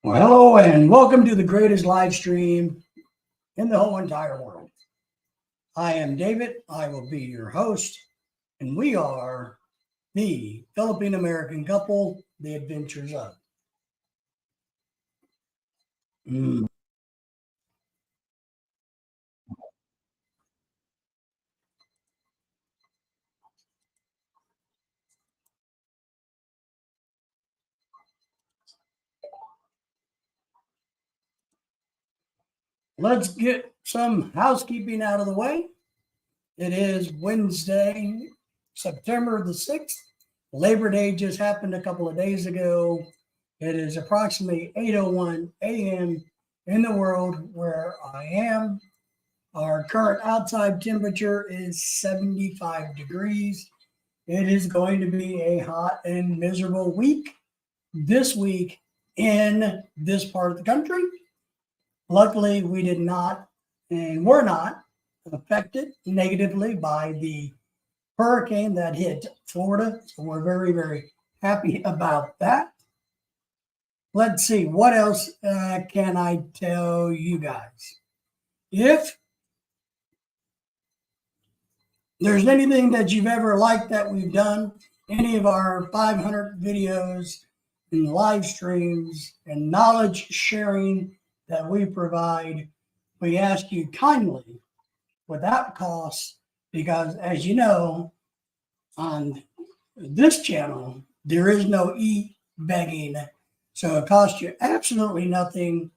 Well, hello and welcome to the greatest live stream in the whole entire world. I am David. I will be your host, and we are the Philippine American couple, The Adventures of. Mm. Let's get some housekeeping out of the way. It is Wednesday, September the 6th. Labor Day just happened a couple of days ago. It is approximately 8:01 a.m. in the world where I am. Our current outside temperature is 75 degrees. It is going to be a hot and miserable week this week in this part of the country. Luckily, we did not and were not affected negatively by the hurricane that hit Florida. So we're very, very happy about that. Let's see, what else can I tell you guys? If there's anything that you've ever liked that we've done, any of our 500 videos and live streams and knowledge sharing that we provide, we ask you kindly without cost, because as you know, on this channel, there is no e-begging. So it costs you absolutely nothing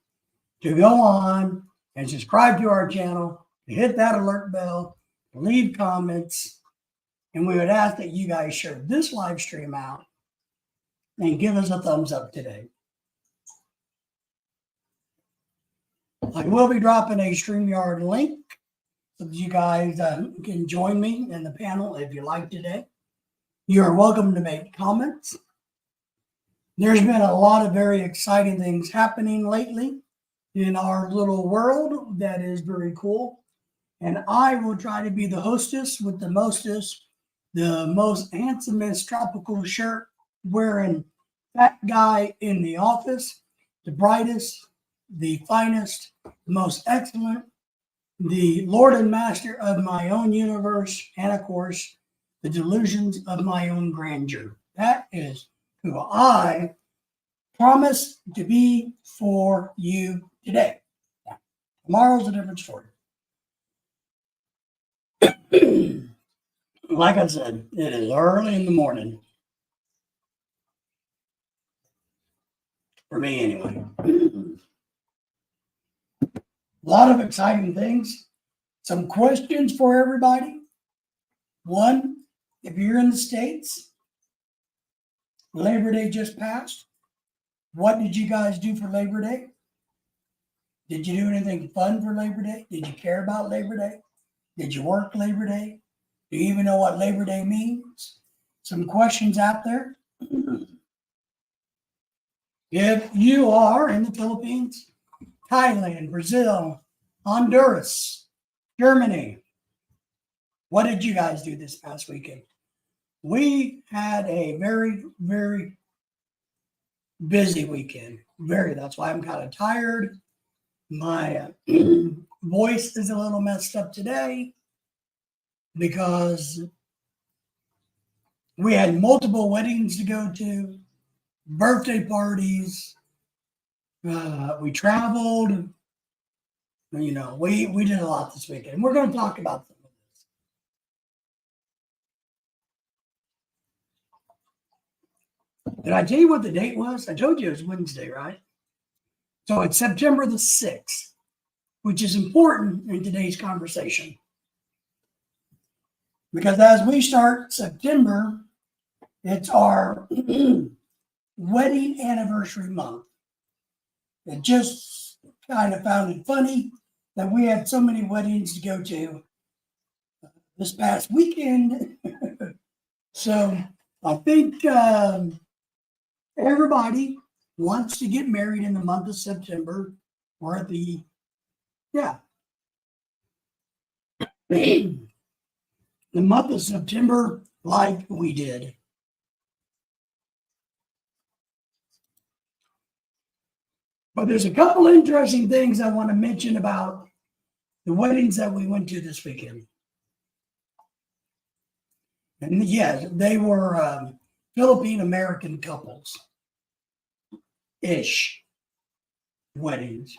to go on and subscribe to our channel, to hit that alert bell, leave comments, and we would ask that you guys share this live stream out and give us a thumbs up today. I will be dropping a StreamYard link so that you guys can join me in the panel if you like today. You are welcome to make comments. There's been a lot of very exciting things happening lately in our little world that is very cool. And I will try to be the hostess with the mostest, the most handsomest tropical shirt wearing fat guy in the office, the brightest, the finest, the most excellent, the Lord and Master of my own universe, and of course, the delusions of my own grandeur. That is who I promise to be for you today. Now, tomorrow's a different story. Like I said, it is early in the morning. For me, anyway. A lot of exciting things. Some questions for everybody. One, if you're in the States, Labor Day just passed. What did you guys do for Labor Day? Did you do anything fun for Labor Day? Did you care about Labor Day? Did you work Labor Day? Do you even know what Labor Day means? Some questions out there. If you are in the Philippines, Thailand, Brazil, Honduras, Germany, what did you guys do this past weekend? We had a very, very busy weekend. That's why I'm kind of tired. My voice is a little messed up today because we had multiple weddings to go to, birthday parties. We traveled. We did a lot this weekend. We're going to talk about some of this. Did I tell you what the date was? I told you it was Wednesday, right? So it's September the 6th, which is important in today's conversation. Because as we start September, it's our wedding anniversary month. It just kind of found it funny that we had so many weddings to go to this past weekend. So I think everybody wants to get married in the month of September or at the month of September, like we did. But there's a couple interesting things I want to mention about the weddings that we went to this weekend. And yes, they were Philippine American couples ish weddings.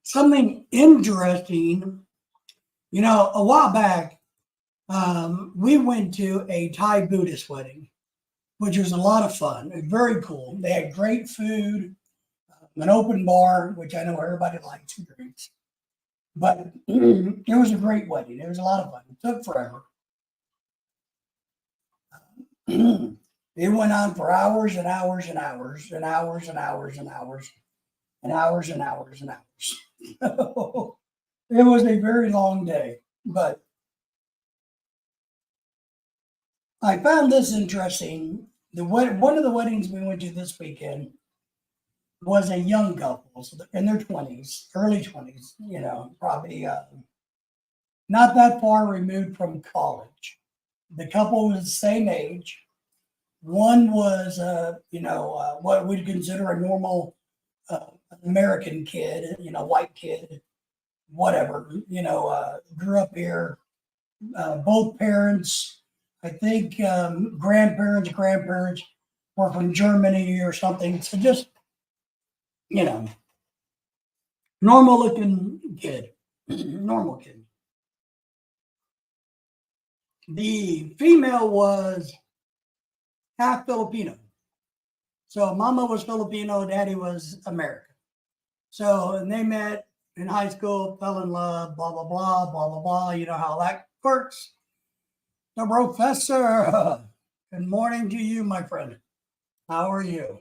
Something interesting, a while back, we went to a Thai Buddhist wedding, which was a lot of fun. Very cool. They had great food, an open bar, which I know everybody likes and drinks. But it was a great wedding. It was a lot of fun. It took forever. It went on for hours and hours and hours and hours and hours and hours and hours and hours and hours. It was a very long day, but I found this interesting. One of the weddings we went to this weekend was a young couple, so in their 20s, early 20s, probably not that far removed from college. The couple was the same age. One was, what we'd consider a normal American kid, white kid, whatever, grew up here. Both parents, I think grandparents were from Germany or something. So just, normal looking kid, normal kid. The female was half Filipino. So mama was Filipino, daddy was American. So, and they met in high school, fell in love, blah, blah, blah, blah, blah, blah. You know how that works. The professor, good morning to you, my friend. How are you?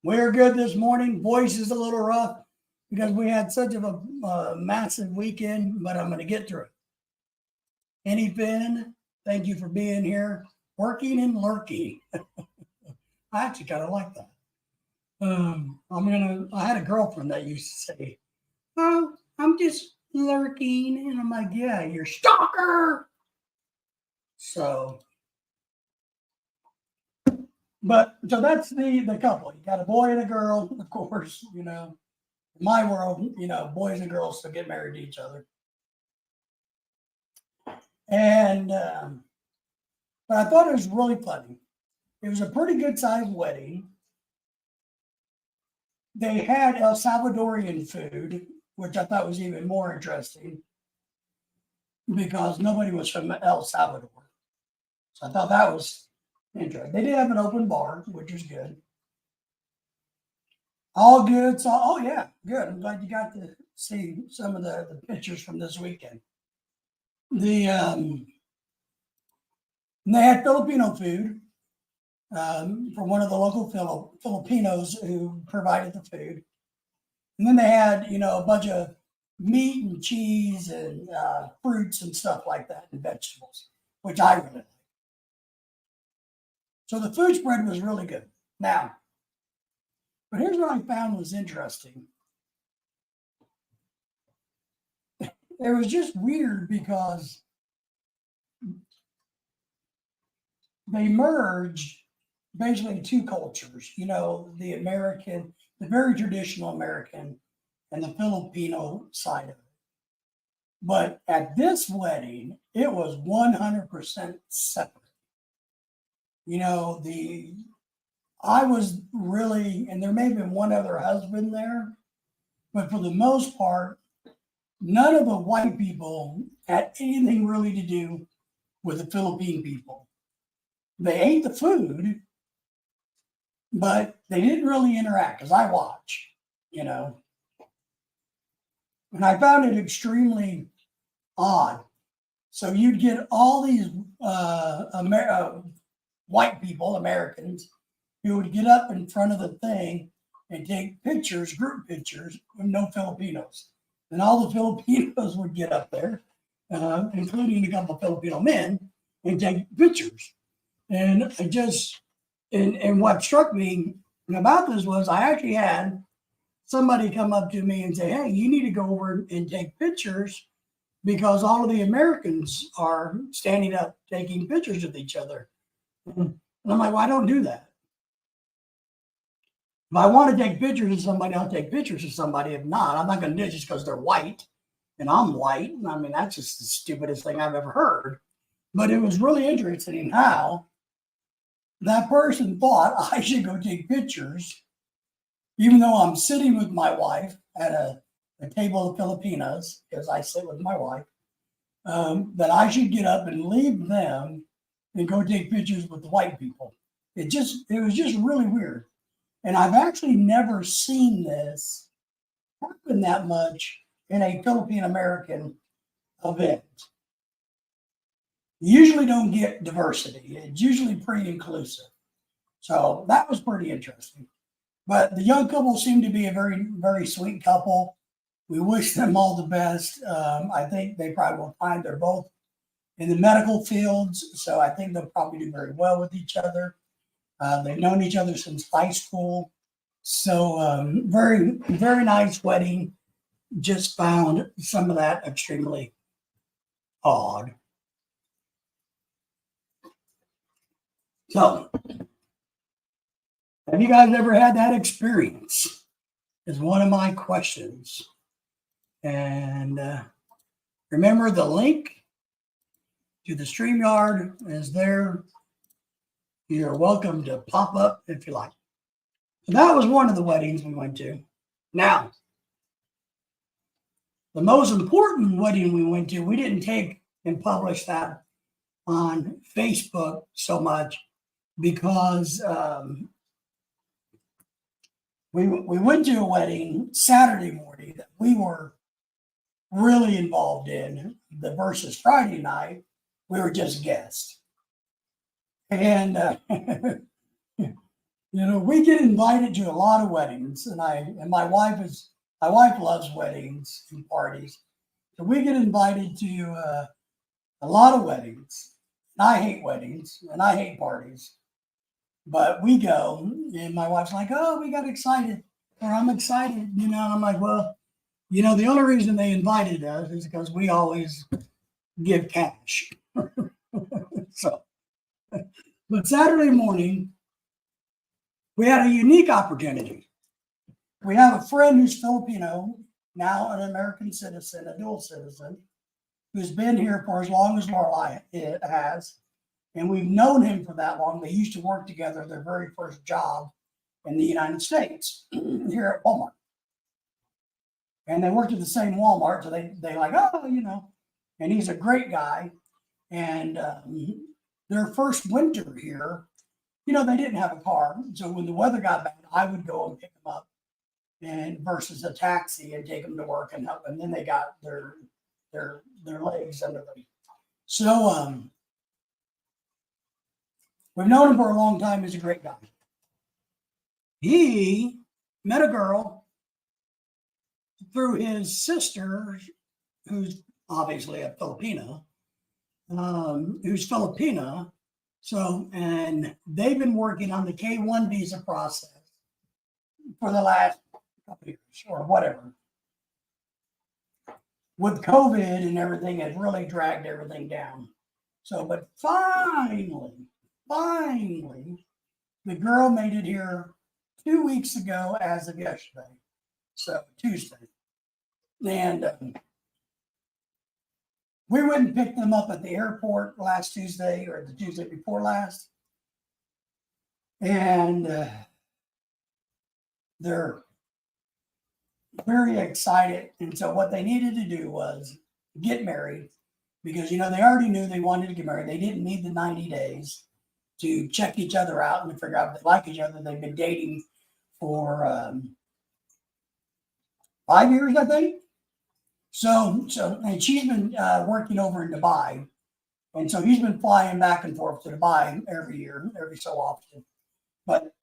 We're good this morning. Voice is a little rough because we had such a massive weekend, but I'm going to get through it. Annie Finn, thank you for being here. Working and lurking. I actually kind of like that. I had a girlfriend that used to say, "Oh, I'm just lurking," and I'm like, "Yeah, you're a stalker." So that's the couple. You got a boy and a girl, of course. In my world, boys and girls still get married to each other. And but I thought it was really funny. It was a pretty good sized wedding. They had El Salvadorian food, which I thought was even more interesting because nobody was from El Salvador. So I thought that was interesting. They did have an open bar, which was good. All good. So, oh yeah, good. I'm glad you got to see some of the pictures from this weekend. They had Filipino food from one of the local Filipinos who provided the food. And then they had, a bunch of meat and cheese and fruits and stuff like that and vegetables, which I really like. So the food spread was really good. Now, but here's what I found was interesting. It was just weird because they merged basically two cultures, the American, the very traditional American, and the Filipino side of it. But at this wedding, it was 100% separate. I was really, and there may have been one other husband there, but for the most part, none of the white people had anything really to do with the Philippine people. They ate the food, but they didn't really interact because I watch, and I found it extremely odd. So you'd get all these white people, Americans, who would get up in front of the thing and take pictures, group pictures, with no Filipinos. And all the Filipinos would get up there, including a couple of Filipino men, and take pictures. And and what struck me about this was I actually had somebody come up to me and say, hey, you need to go over and take pictures because all of the Americans are standing up taking pictures with each other. And I'm like, well, I don't do that. If I want to take pictures of somebody, I'll take pictures of somebody. If not, I'm not going to do it just because they're white and I'm white. I mean, that's just the stupidest thing I've ever heard. But it was really interesting how that person thought I should go take pictures, even though I'm sitting with my wife at a table of Filipinas, because I sit with my wife, that I should get up and leave them and go take pictures with the white people. It was just really weird. And I've actually never seen this happen that much in a Philippine American event. You usually don't get diversity. It's usually pretty inclusive. So that was pretty interesting. But the young couple seemed to be a very, very sweet couple. We wish them all the best. I think they probably will find they're both in the medical fields. So I think they'll probably do very well with each other. They've known each other since high school. So very, very nice wedding. Just found some of that extremely odd. So, have you guys ever had that experience? Is one of my questions. And remember, the link to the StreamYard is there. You're welcome to pop up if you like. So that was one of the weddings we went to. Now, the most important wedding we went to, we didn't take and publish that on Facebook so much because we went to a wedding Saturday morning that we were really involved in. The versus Friday night, we were just guests. And, we get invited to a lot of weddings. And my wife loves weddings and parties. So we get invited to a lot of weddings. And I hate weddings and I hate parties. But we go, and my wife's like, oh, we got excited, or I'm excited, and I'm like, well, the only reason they invited us is because we always give cash. So, but Saturday morning, we had a unique opportunity. We have a friend who's Filipino, now an American citizen, a dual citizen, who's been here for as long as Lorelai has. And we've known him for that long. They used to work together their very first job in the United States here at Walmart. And they worked at the same Walmart. So they like, and he's a great guy. And their first winter here, they didn't have a car. So when the weather got bad, I would go and pick them up and versus a taxi and take them to work and help. And then they got their legs under them. So, we've known him for a long time. He's a great guy. He met a girl through his sister, who's obviously a Filipina, who's Filipina. So, and they've been working on the K-1 visa process for the last couple of years or whatever. With COVID and everything, it really dragged everything down. So, but finally, the girl made it here 2 weeks ago as of yesterday. So Tuesday. And we went and picked them up at the airport last Tuesday or the Tuesday before last. And they're very excited. And so what they needed to do was get married because, they already knew they wanted to get married. They didn't need the 90 days to check each other out and figure out if they like each other. They've been dating for 5 years, I think. So, and she's been working over in Dubai. And so he's been flying back and forth to Dubai every year, every so often. But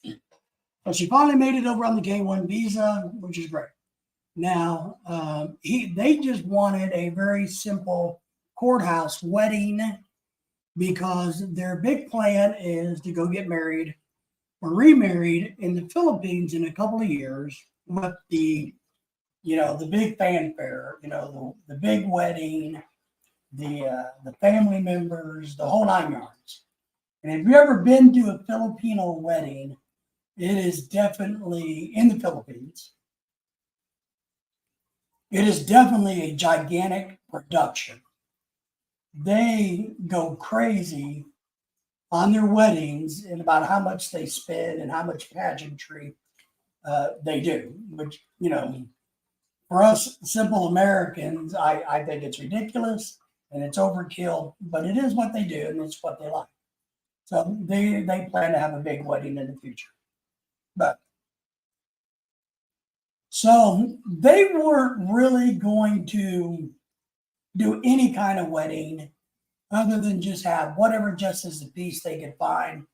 she finally made it over on the K-1 visa, which is great. Now, they just wanted a very simple courthouse wedding because their big plan is to go get married or remarried in the Philippines in a couple of years with the, the big fanfare, the big wedding, the family members, the whole 9 yards. And if you've ever been to a Filipino wedding, it is definitely in the Philippines. It is definitely a gigantic production. They go crazy on their weddings and about how much they spend and how much pageantry they do. Which, for us simple Americans, I think it's ridiculous and it's overkill, but it is what they do and it's what they like. So they plan to have a big wedding in the future. But so they weren't really going to do any kind of wedding other than just have whatever justice of peace they could find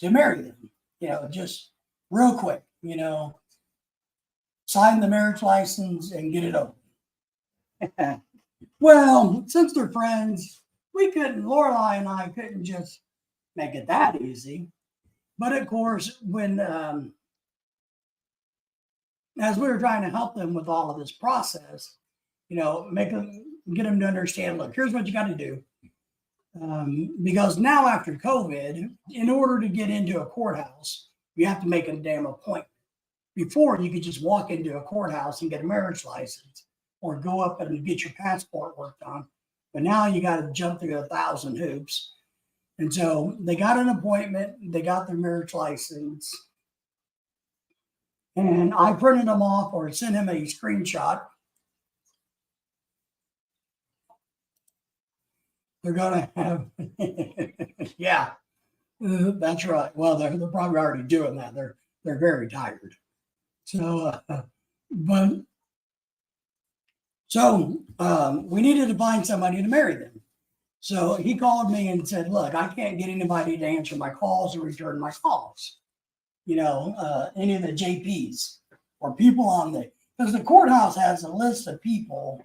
to marry them, just real quick, sign the marriage license and get it over. Well, since they're friends, Lorelai and I couldn't just make it that easy. But of course, when, as we were trying to help them with all of this process, get them to understand, look, here's what you got to do. Because now after COVID, in order to get into a courthouse, you have to make a damn appointment. Before, you could just walk into a courthouse and get a marriage license or go up and get your passport worked on. But now you got to jump through 1,000 hoops. And so they got an appointment, they got their marriage license, and I printed them off or sent him a screenshot. They're going to have, yeah, that's right. Well, they're probably already doing that. They're very tired. So, we needed to find somebody to marry them. So he called me and said, look, I can't get anybody to answer my calls or return my calls. Any of the JPs or people because the courthouse has a list of people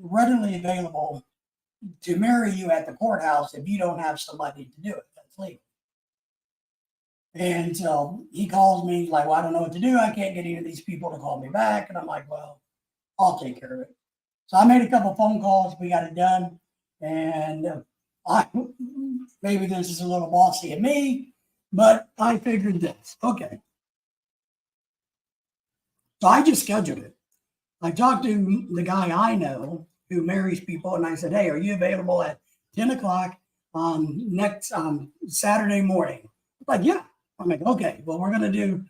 readily available to marry you at the courthouse if you don't have somebody to do it. That's legal. And so he calls me like, well, I don't know what to do. I can't get any of these people to call me back. And I'm like, well, I'll take care of it. So I made a couple phone calls. We got it done. And maybe this is a little bossy of me, but I figured this. Okay. So I just scheduled it. I talked to the guy I know who marries people, and I said, hey, are you available at 10 o'clock next Saturday morning? Like, yeah. I'm like, okay, well, we're going to do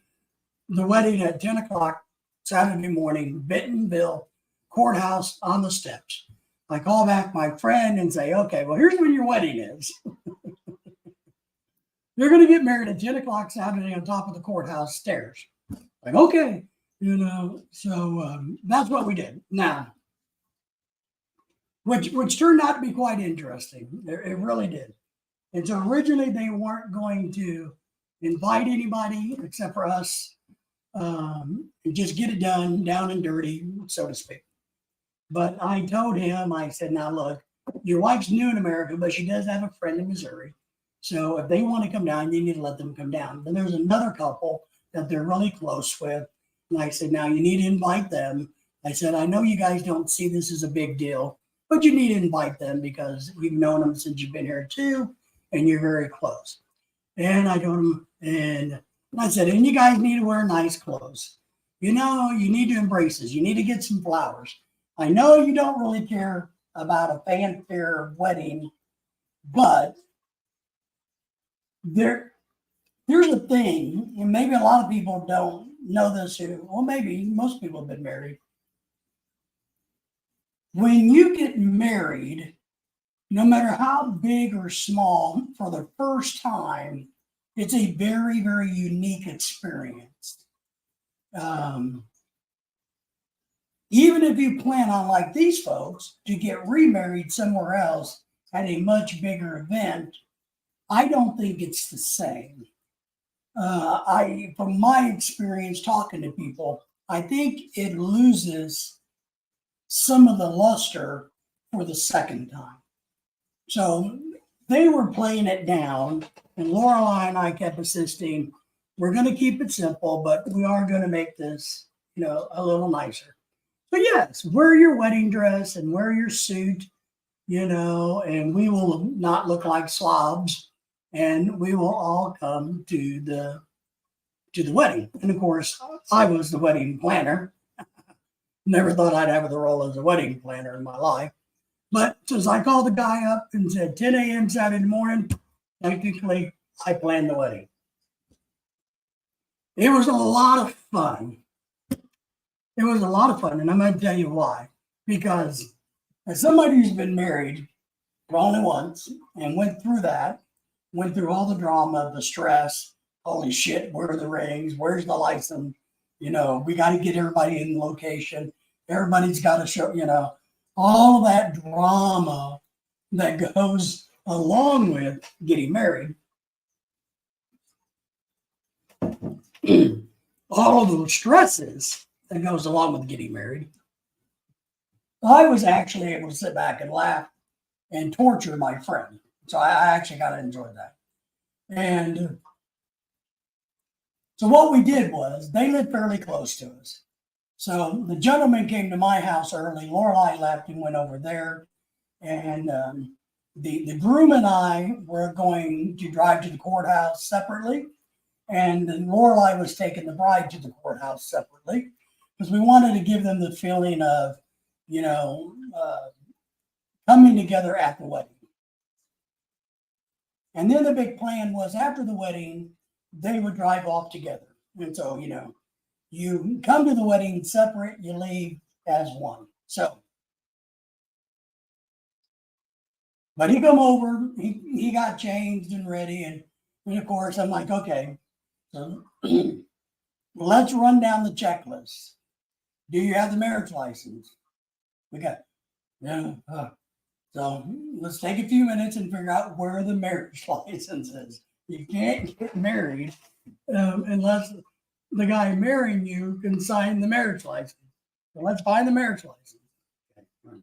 the wedding at 10 o'clock Saturday morning, Bentonville Courthouse on the steps. I call back my friend and say, okay, well, here's when your wedding is. You're going to get married at 10 o'clock Saturday on top of the courthouse stairs. Like, okay, so that's what we did. Now, which turned out to be quite interesting. It really did. And so originally they weren't going to invite anybody except for us and just get it done, down and dirty, so to speak. But I told him, I said, now look, your wife's new in America, but she does have a friend in Missouri. So if they want to come down, you need to let them come down. Then there's another couple that they're really close with. And I said, now you need to invite them. I said, I know you guys don't see this as a big deal, but you need to invite them because you've known them since you've been here too, and you're very close. And I told them, and I said, and you guys need to wear nice clothes. You need to embrace this. You need to get some flowers. I know you don't really care about a fanfare wedding, but here's the thing, and maybe a lot of people don't know this, maybe most people have been married. When you get married, no matter how big or small, for the first time, it's a very, very unique experience. Even if you plan on, like these folks, to get remarried somewhere else at a much bigger event, I don't think it's the same. From my experience talking to people, I think it loses some of the luster for the second time. So they were playing it down, and Lorelai and I kept insisting, we're going to keep it simple, but we are going to make this, a little nicer. But yes, wear your wedding dress and wear your suit, and we will not look like slobs, and we will all come to the wedding. And of course, I was the wedding planner. Never thought I'd have the role as a wedding planner in my life. But since I called the guy up and said 10 a.m. Saturday morning, technically I planned the wedding. It was a lot of fun. It was a lot of fun, and I'm going to tell you why. Because as somebody who's been married only once and went through all the drama, the stress, holy shit, where are the rings? Where's the license? We got to get everybody in the location. Everybody's got to show, all that drama that goes along with getting married. All of those stresses that goes along with getting married. I was actually able to sit back and laugh and torture my friend. So I actually got to enjoy that. And so what we did was, they lived fairly close to us. So the gentleman came to my house early. Lorelai left and went over there. And the groom and I were going to drive to the courthouse separately. And then Lorelai was taking the bride to the courthouse separately, because we wanted to give them the feeling of, coming together at the wedding. And then the big plan was, after the wedding, they would drive off together. And so, you come to the wedding separate, you leave as one. So, but he come over, he got changed and ready. And of course, I'm like, okay, so let's run down the checklist. Do you have the marriage license? We got, yeah. So let's take a few minutes and figure out where the marriage license is. You can't get married unless the guy marrying you can sign the marriage license. So let's find the marriage license. Okay.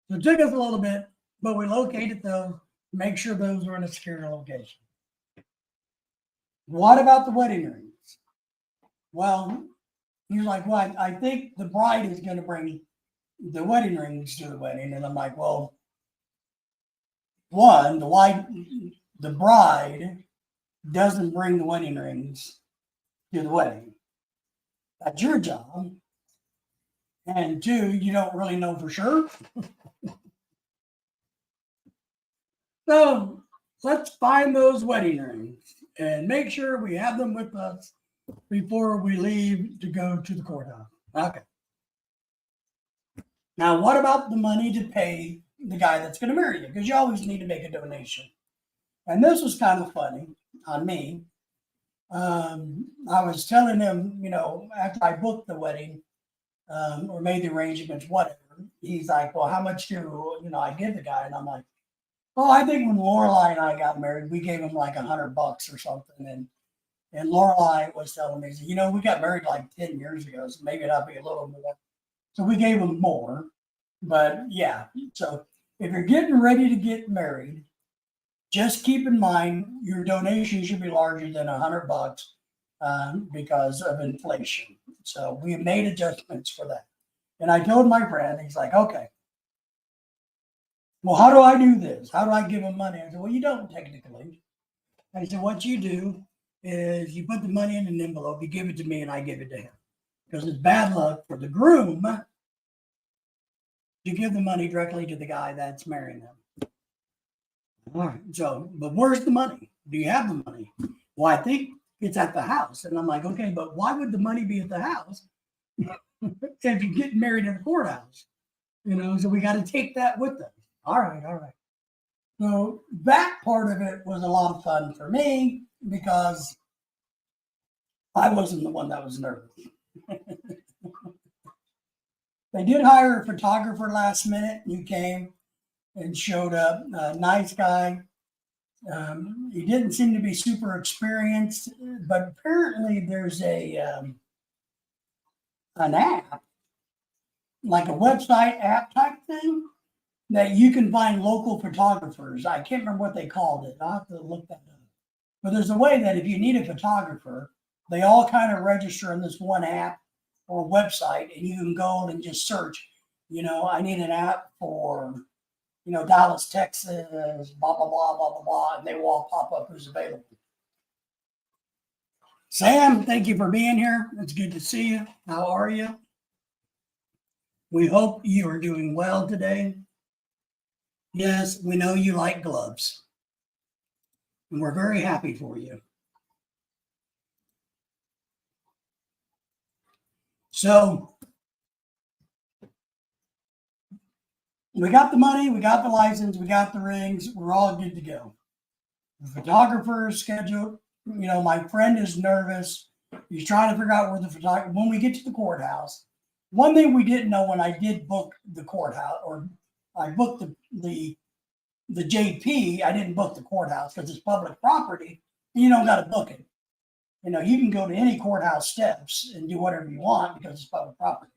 So it took us a little bit, but we located those, make sure those were in a secure location. What about the wedding rings? Well, he's like, well, I think the bride is going to bring the wedding rings to the wedding. And I'm like, well, one, the bride doesn't bring the wedding rings to the wedding. That's your job. And two, you don't really know for sure. So let's find those wedding rings and make sure we have them with us before we leave to go to the courthouse. Okay. Now, what about the money to pay the guy that's going to marry you? Because you always need to make a donation. And this was kind of funny on me. I was telling him, after I booked the wedding or made the arrangements, whatever, he's like, well, how much do, I give the guy? And I'm like, oh, I think when Lorelai and I got married, we gave him like $100 or something. And Lorelai was telling me, we got married like 10 years ago, so maybe it'll be a little more. So we gave him more. But yeah, so if you're getting ready to get married, just keep in mind your donation should be larger than $100 because of inflation. So we made adjustments for that. And I told my friend, he's like, okay, well, how do I do this? How do I give him money? I said, well, you don't technically. I said, what you do is you put the money in an envelope, you give it to me, and I give it to him. Because it's bad luck for the groom to give the money directly to the guy that's marrying them. All right. So, but where's the money? Do you have the money? Well, I think it's at the house. And I'm like, okay, but why would the money be at the house if you get married in the courthouse? So we got to take that with us. All right. So that part of it was a lot of fun for me because I wasn't the one that was nervous. They did hire a photographer last minute. He came and showed up. Nice guy. He didn't seem to be super experienced, but apparently there's an app, like a website app type thing, that you can find local photographers. I can't remember what they called it. I'll have to look that up. But there's a way that if you need a photographer, They all kind of register in this one app or website, and you can go and just search. I need an app for, Dallas, Texas, blah, blah, blah, blah, blah, blah, and they will all pop up who's available. Sam, thank you for being here. It's good to see you. How are you? We hope you are doing well today. Yes, we know you like gloves, and we're very happy for you. So we got the money, we got the license, we got the rings, we're all good to go. The photographer is scheduled. My friend is nervous. He's trying to figure out where the photographer, when we get to the courthouse. One thing we didn't know when I did book the courthouse, or I booked the JP, I didn't book the courthouse because it's public property, and you don't got to book it. You can go to any courthouse steps and do whatever you want because it's public property.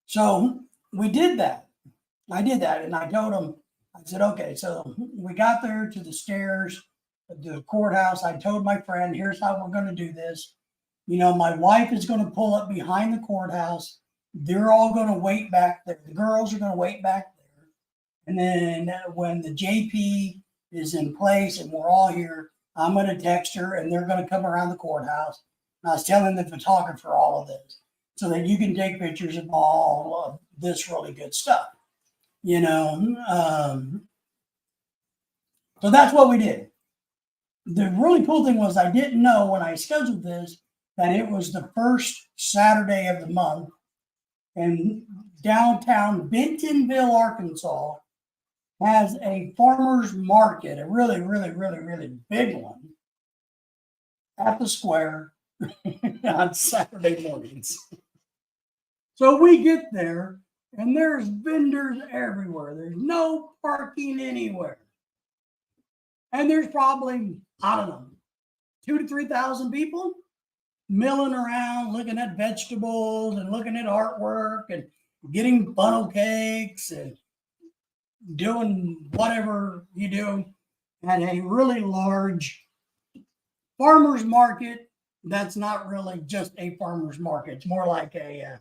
So we did that. I did that, and I told him, I said, okay, so we got there to the stairs of the courthouse. I told my friend, here's how we're going to do this. My wife is going to pull up behind the courthouse. They're all going to wait back there. The girls are going to wait back there. And then when the JP is in place and we're all here, I'm going to text her and they're going to come around the courthouse. And I was telling the photographer all of this so that you can take pictures of all of this really good stuff. So that's what we did. The really cool thing was I didn't know when I scheduled this that it was the first Saturday of the month, and downtown Bentonville, Arkansas has a farmer's market, a really, really, really, really big one at the square on Saturday mornings. So we get there and there's vendors everywhere. There's no parking anywhere. And there's probably, I don't know, 2,000 to 3,000 people milling around, looking at vegetables and looking at artwork and getting funnel cakes and doing whatever you do at a really large farmer's market. That's not really just a farmer's market. It's more like a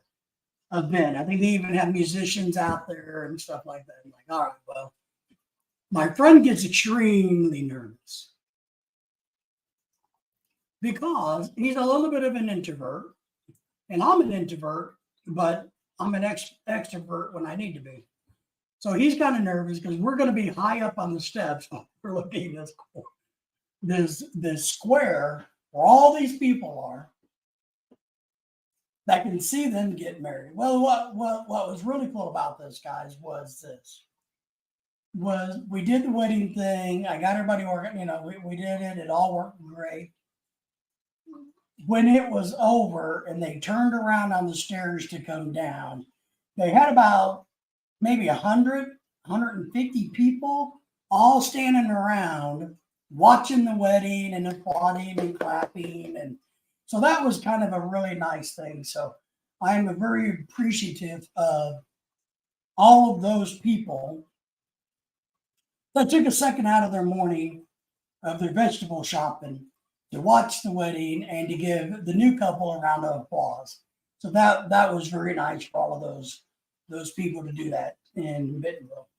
event. I think they even have musicians out there and stuff like that. I'm like, all right, well, my friend gets extremely nervous because he's a little bit of an introvert, and I'm an introvert, but I'm an extrovert when I need to be. So he's kind of nervous because we're going to be high up on the steps. We're looking at this square where all these people are that can see them get married. Well, what was really cool about this, guys, was we did the wedding thing. I got everybody organized. We did it. It all worked great. When it was over and they turned around on the stairs to come down, they had about maybe 100, 150 people all standing around watching the wedding and applauding and clapping. And so that was kind of a really nice thing. So I am very appreciative of all of those people that took a second out of their morning of their vegetable shopping to watch the wedding and to give the new couple a round of applause. So that was very nice for all of those people to do that in Bentonville.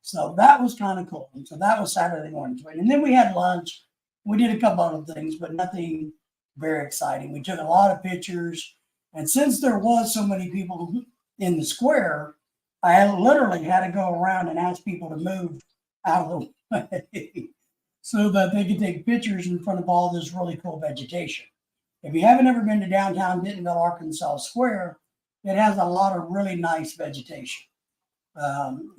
So that was kind of cool. And so that was Saturday morning. And then we had lunch. We did a couple other things, but nothing very exciting. We took a lot of pictures. And since there was so many people in the square, I literally had to go around and ask people to move out of the way so that they could take pictures in front of all this really cool vegetation. If you haven't ever been to downtown Bentonville, Arkansas Square, it has a lot of really nice vegetation.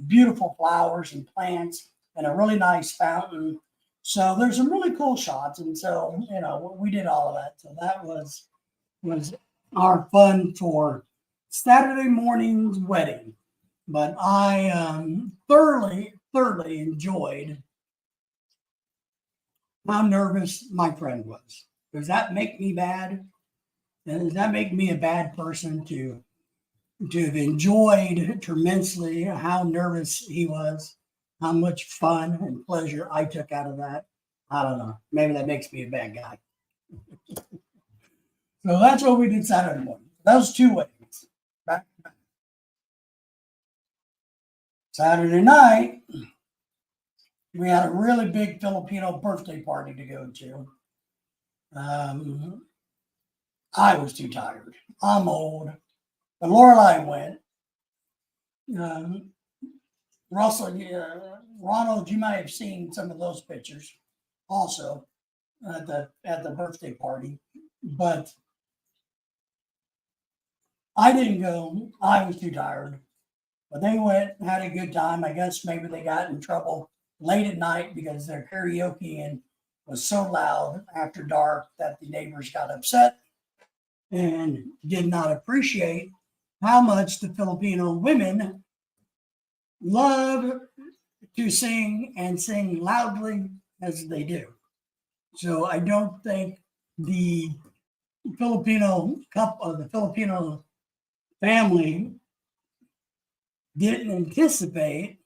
Beautiful flowers and plants and a really nice fountain. So there's some really cool shots. And so, we did all of that. So that was our fun for Saturday morning's wedding. But I thoroughly enjoyed how nervous my friend was. Does that make me bad? And does that make me a bad person to have enjoyed tremendously how nervous he was? how much fun and pleasure I took out of that. I don't know. Maybe that makes me a bad guy. So that's what we did Saturday morning. Those two weddings. Back to back. Saturday night, we had a really big Filipino birthday party to go to. I was too tired. I'm old. But Lorelai went. Um, Russell, Ronald, you might have seen some of those pictures also at the birthday party, but I didn't go. I was too tired. But they went and had a good time. I guess maybe they got in trouble late at night because their karaoke and was so loud after dark that the neighbors got upset and did not appreciate how much the Filipino women love to sing and sing loudly as they do. So I don't think the the Filipino family didn't anticipate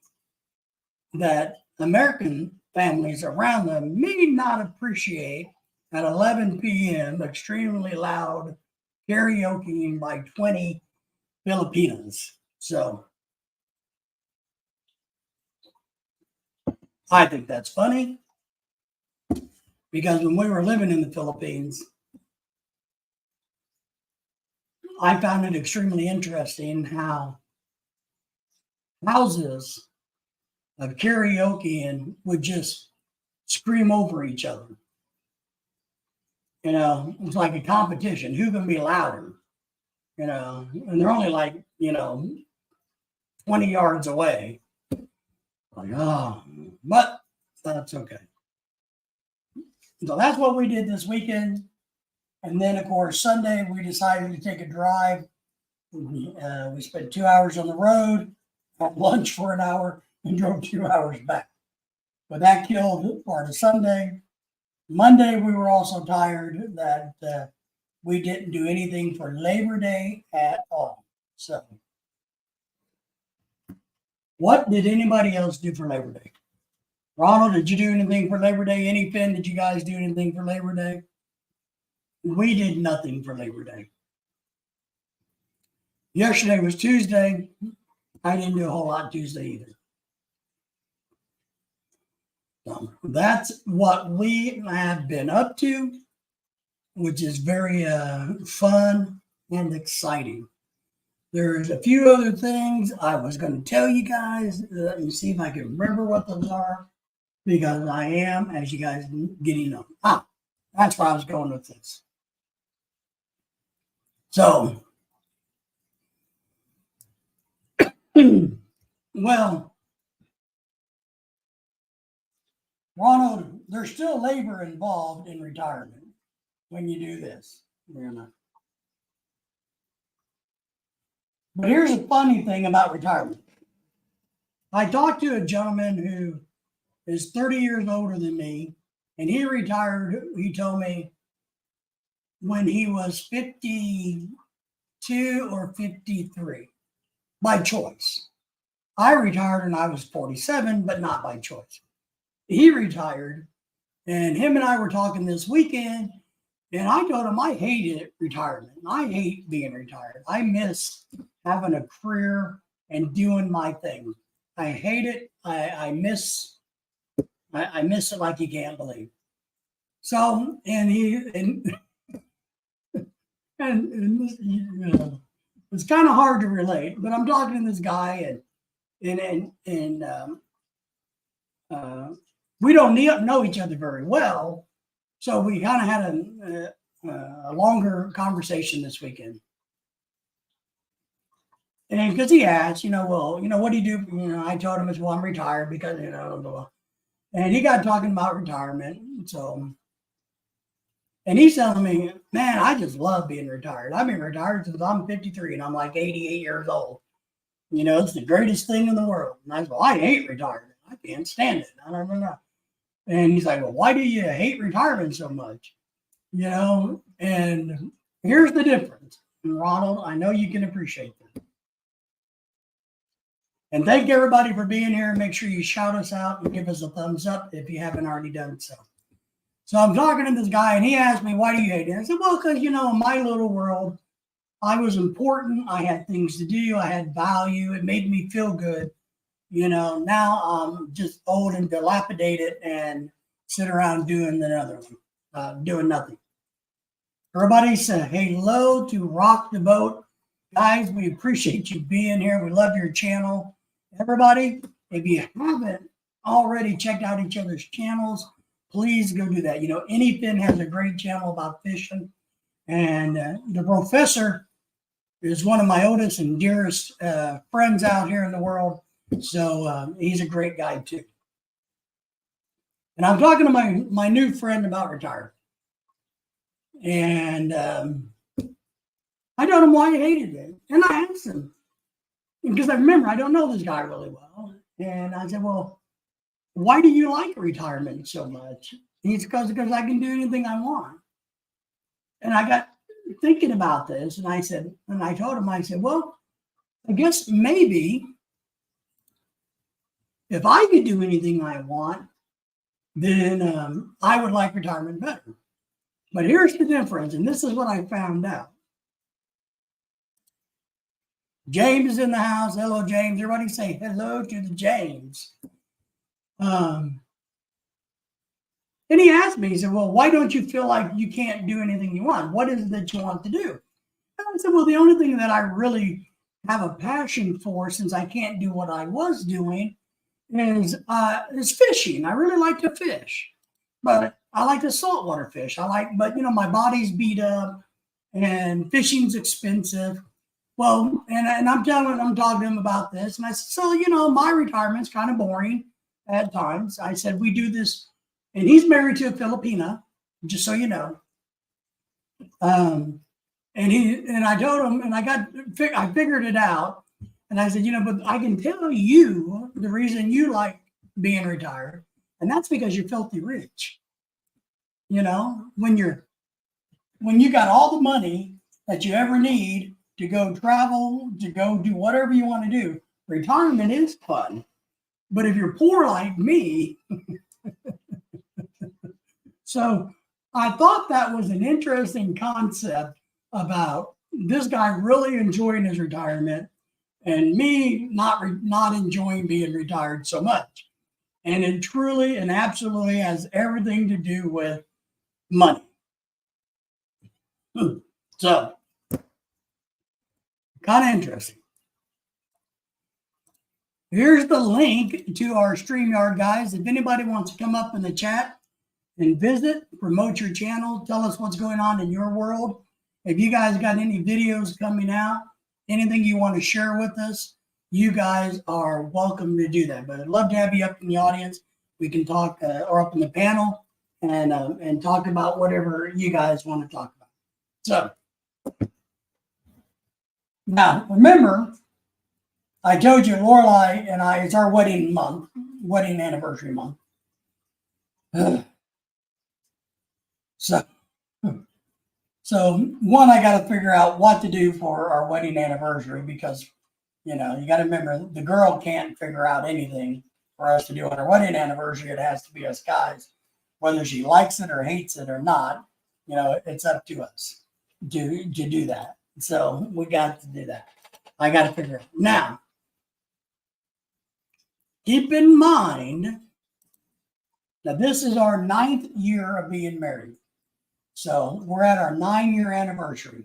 that American families around them may not appreciate at 11 p.m. extremely loud karaokeing by 20 Filipinos. So I think that's funny because when we were living in the Philippines, I found it extremely interesting how houses of karaoke and would just scream over each other. It's like a competition. Who can be louder? And they're only like, 20 yards away. Like, oh, but that's okay. So that's what we did this weekend. And then, of course, Sunday, we decided to take a drive. We spent 2 hours on the road, had lunch for an hour, and drove 2 hours back. But that killed part of Sunday. Monday, we were also tired that we didn't do anything for Labor Day at all. So, what did anybody else do for Labor Day? Ronald, did you do anything for Labor Day? Any Finn, did you guys do anything for Labor Day? We did nothing for Labor Day. Yesterday was Tuesday. I didn't do a whole lot Tuesday either. So that's what we have been up to, which is very fun and exciting. There's a few other things I was going to tell you guys. Let me see if I can remember what those are, because I am, as you guys getting them. That's where I was going with this. So, well, Ronald, there's still labor involved in retirement when you do this. But here's a funny thing about retirement. I talked to a gentleman who is 30 years older than me, and he retired, he told me, when he was 52 or 53 by choice. I retired when I was 47, but not by choice. He retired, and him and I were talking this weekend, and I told him I hated retirement. I hate being retired. I miss having a career and doing my thing. I hate it. I miss it like you can't believe. So, and it's kind of hard to relate, but I'm talking to this guy, and we don't know each other very well, so we kind of had a longer conversation this weekend. And because he asked, what do you do? I told him, I'm retired because, blah, blah. And he got talking about retirement. So, and he's telling me, man, I just love being retired. I've been retired since I'm 53 and I'm like 88 years old. It's the greatest thing in the world. And I said, well, I hate retirement. I can't stand it. I don't know. And he's like, well, why do you hate retirement so much? And here's the difference. And Ronald, I know you can appreciate that. And thank everybody for being here. Make sure you shout us out and give us a thumbs up if you haven't already done so. So I'm talking to this guy, and he asked me, why do you hate it? I said, well, because, in my little world, I was important. I had things to do. I had value. It made me feel good. Now I'm just old and dilapidated and sit around doing doing nothing. Everybody say hello to Rock the Boat. Guys, we appreciate you being here. We love your channel. Everybody, if you haven't already checked out each other's channels, please go do that. Anything has a great channel about fishing. And the professor is one of my oldest and dearest friends out here in the world. So he's a great guy too. And I'm talking to my new friend about retirement. And I told him why he hated it. And I asked him, because I remember I don't know this guy really well. And I said, well, why do you like retirement so much? He's because I can do anything I want. And I got thinking about this, and I told him, I said, well, I guess maybe if I could do anything I want, then I would like retirement better. But here's the difference, and this is what I found out. James is in the house. Hello, James. Everybody say hello to the James. And he asked me, he said, well, why don't you feel like you can't do anything you want? What is it that you want to do? And I said, well, the only thing that I really have a passion for, since I can't do what I was doing, is fishing. I really like to fish, but I like to saltwater fish. But my body's beat up and fishing's expensive. Well, and I'm talking to him about this. And I said, so, my retirement's kind of boring at times. I said, we do this, and he's married to a Filipina, just so you know. And I told him, and I figured it out. And I said, but I can tell you the reason you like being retired, and that's because you're filthy rich. When you got all the money that you ever need to go travel, to go do whatever you want to do, retirement is fun. But if you're poor like me, so I thought that was an interesting concept about this guy really enjoying his retirement and me not enjoying being retired so much. And it truly and absolutely has everything to do with money. So, kind of interesting. Here's the link to our StreamYard, guys. If anybody wants to come up in the chat and visit, promote your channel, tell us what's going on in your world. If you guys got any videos coming out, anything you want to share with us, you guys are welcome to do that. But I'd love to have you up in the audience. We can talk, or up in the panel, and talk about whatever you guys want to talk about. So, now remember, I told you Lorelai and I, it's our wedding anniversary month. So one, I got to figure out what to do for our wedding anniversary, because, you got to remember, the girl can't figure out anything for us to do on our wedding anniversary. It has to be us guys, whether she likes it or hates it or not. It's up to us to do that. So we got to do that. I got to figure it out. Now, keep in mind that this is our 9th year of being married. So we're at our 9-year anniversary.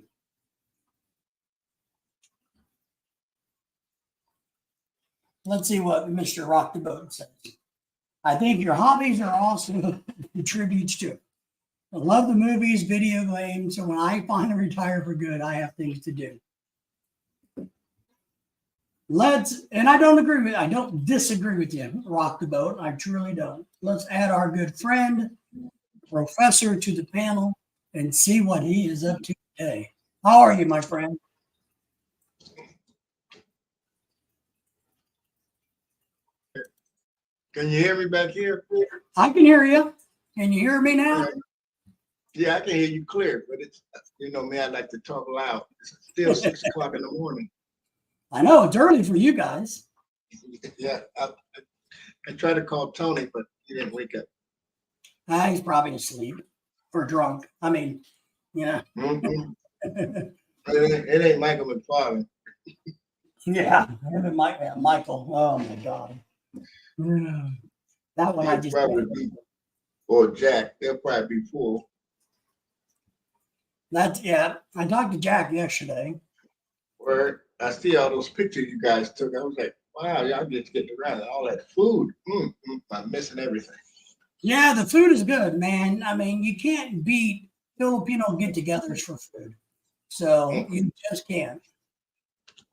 Let's see what Mr. Rock the Boat says. I think your hobbies are also contributes to it. I love the movies, video games. So when I finally retire for good, I have things to do. And I don't disagree with you, Rock the Boat. I truly don't. Let's add our good friend, Professor, to the panel and see what he is up to today. How are you, my friend? Can you hear me back here? I can hear you. Can you hear me now? Yeah, I can hear you clear, but it's, me, I like to talk loud. It's still 6 o'clock in the morning. I know, it's early for you guys. Yeah, I tried to call Tony, but he didn't wake up. He's probably asleep or drunk. I mean, you know. Mhm. It ain't Michael McFarland. Yeah, him and Michael. Oh my God. Mm. That one I He'll just probably be, or Jack. They'll probably be full. that's yeah. I talked to Jack yesterday. Where I see all those pictures you guys took. I was like, wow, y'all just getting around all that food. I'm missing everything. Yeah, the food is good, man. I mean, you can't beat Filipino get-togethers for food. So Mm-mm. you just can't.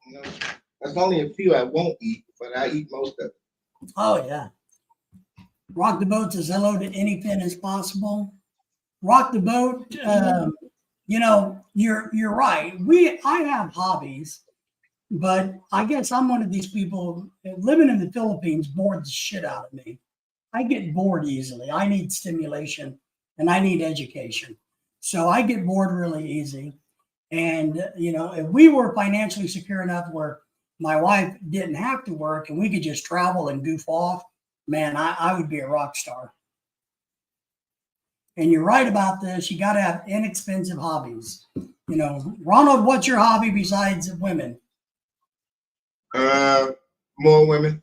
You know, there's only a few I won't eat, but I eat most of it. Oh yeah. Rock the boat says hello to any pin as possible. Rock the boat. You're right. I have hobbies, but I guess I'm one of these people living in the Philippines bored the shit out of me. I get bored easily. I need stimulation and I need education. So I get bored really easy. And, if we were financially secure enough where my wife didn't have to work and we could just travel and goof off, man, I would be a rock star. And you're right about this. You got to have inexpensive hobbies. Ronald, what's your hobby besides women? More women.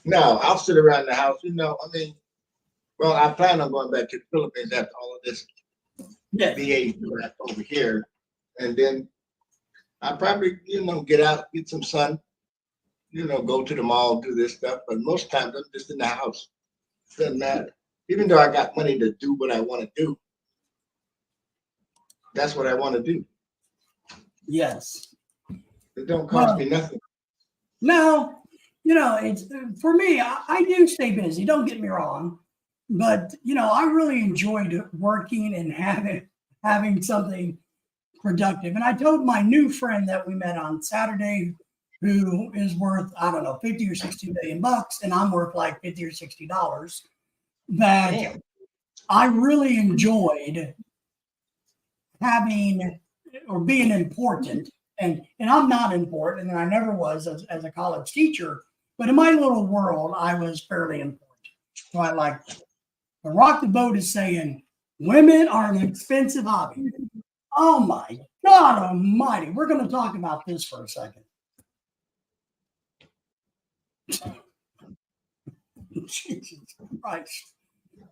No, I'll sit around the house. Well, I plan on going back to the Philippines after all of this Yeah. VA crap over here. And then I probably, get out, get some sun, go to the mall, do this stuff. But most times I'm just in the house. Doesn't matter. Even though I got money to do what I want to do, that's what I want to do. Yes. It don't cost me nothing. No, it's for me, I do stay busy, don't get me wrong. But I really enjoyed working and having something productive. And I told my new friend that we met on Saturday, who is worth, I don't know, 50 or 60 million bucks, and I'm worth like 50 or $60, that Damn. I really enjoyed having or being important. And I'm not important, and I never was as a college teacher, but in my little world, I was fairly important. So I like that. The Rock the Boat is saying women are an expensive hobby. Oh my God almighty. We're going to talk about this for a second. Jesus Christ.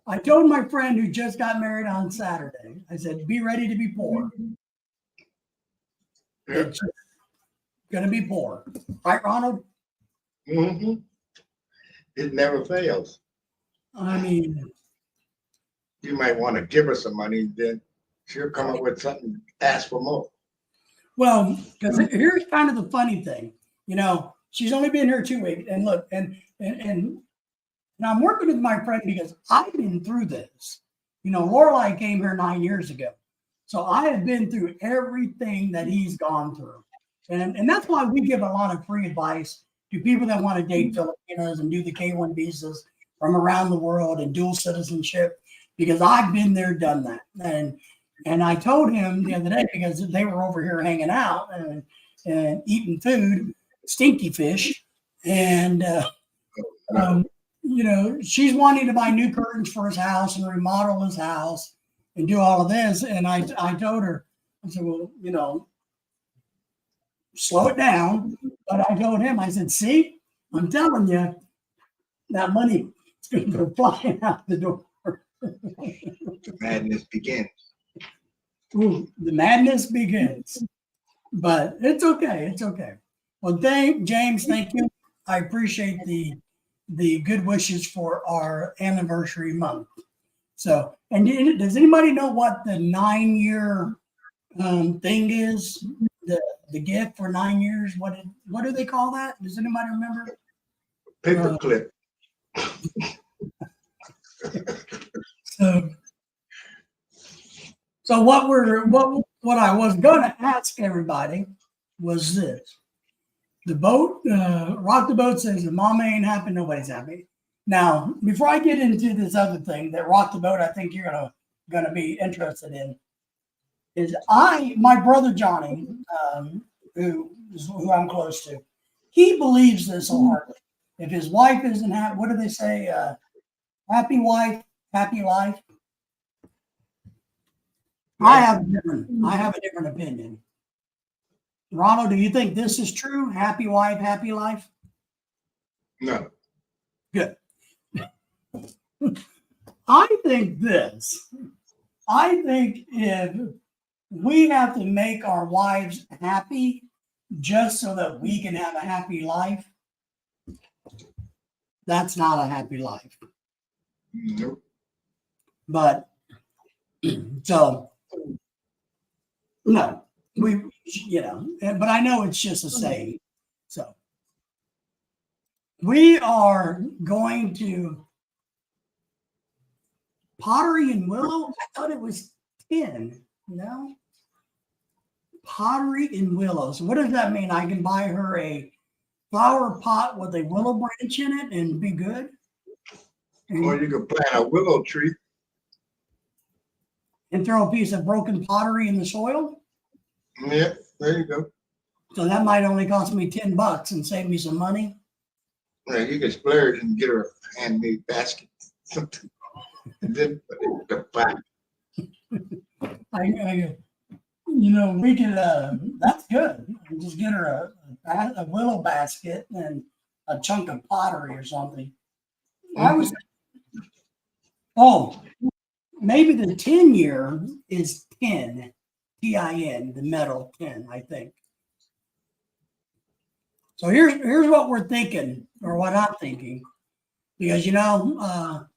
I told my friend who just got married on Saturday, I said, be ready to be poor. Yep. It's going to be poor. Right, Ronald? Mm-hmm. It never fails. I mean, You might want to give her some money, then she'll come up with something, ask for more. well, because here's kind of the funny thing. She's only been here 2 weeks. And look, and I'm working with my friend because I've been through this. Lorelai came here 9 years ago. So I have been through everything that he's gone through. And that's why we give a lot of free advice to people that want to date Filipinos and do the K-1 visas from around the world and dual citizenship, because I've been there, done that. And I told him the other day, because they were over here hanging out and eating food, stinky fish. And, she's wanting to buy new curtains for his house and remodel his house and do all of this. And I told her, I said, well, slow it down. But I told him, I said, see, I'm telling you, that money is going to go flying out the door. The madness begins. Ooh, the madness begins. But it's okay. It's okay. Well, James, thank you. I appreciate the good wishes for our anniversary month. So, and does anybody know what the 9-year thing is? The gift for 9 years? What do they call that? Does anybody remember? Paperclip. So what I was gonna ask everybody was this. The boat, Rock the Boat says, the mama ain't happy, nobody's happy. Now, before I get into this other thing that Rock the Boat, I think you're gonna be interested in, is my brother Johnny who I'm close to, he believes this wholeheartedly. If his wife isn't happy, what do they say? Happy wife, happy life. I have a different opinion. Ronald, do you think this is true? Happy wife, happy life? No. Good. I think this. I think if we have to make our wives happy just so that we can have a happy life, that's not a happy life. Nope. But so no, but I know it's just a saying. So we are going to Pottery and Willow. I thought it was 10. No, Pottery and Willow. So what does that mean? I can buy her a flower pot with a willow branch in it and be good? Or you could plant a willow tree. And throw a piece of broken pottery in the soil? Yeah, there you go. So that might only cost me $10 and save me some money. Yeah, you could splurge and get her a handmade basket. Something. And then put it in the pot. We could, that's good. Just get her a willow basket and a chunk of pottery or something. Maybe the 10-year is 10, TIN, the metal 10, I think. So here's what we're thinking, or what I'm thinking, because Lorelai's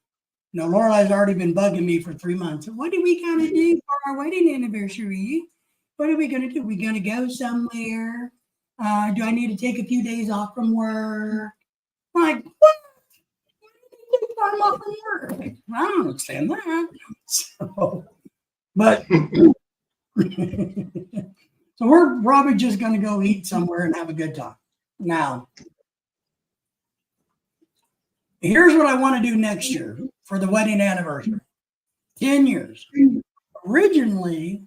already been bugging me for 3 months. What are we gonna do for our wedding anniversary? What are we gonna do? We gonna go somewhere? Do I need to take a few days off from work? I'm like, what? I'm off from work. I don't understand that. So we're probably just gonna go eat somewhere and have a good time. Now, here's what I want to do next year for the wedding anniversary. 10 years. Originally,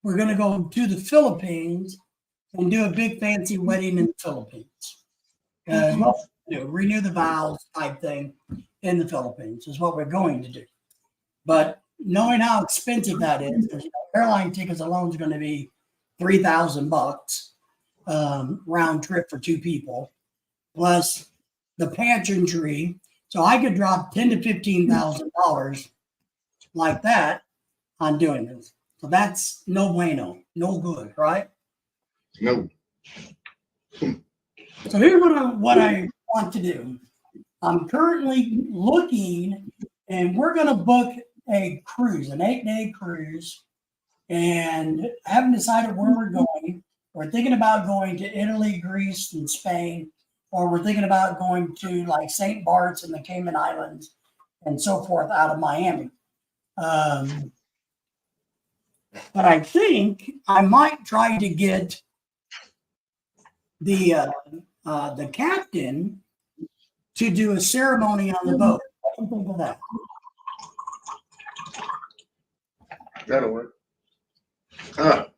we're going to go to the Philippines and do a big fancy wedding in the Philippines. Renew the vows type thing in the Philippines is what we're going to do. But knowing how expensive that is, airline tickets alone is going to be $3,000 round trip for 2 people, plus the pageantry. So I could drop $10,000 to $15,000 like that on doing this. So that's no bueno, no good, right? No. So here's what I want to do. I'm currently looking, and we're going to book a cruise, an 8-day cruise, and haven't decided where we're going. We're thinking about going to Italy, Greece, and Spain, or we're thinking about going to like St. Bart's and the Cayman Islands and so forth out of Miami. But I think I might try to get the captain to do a ceremony on the boat. What do you think of that? That'll work.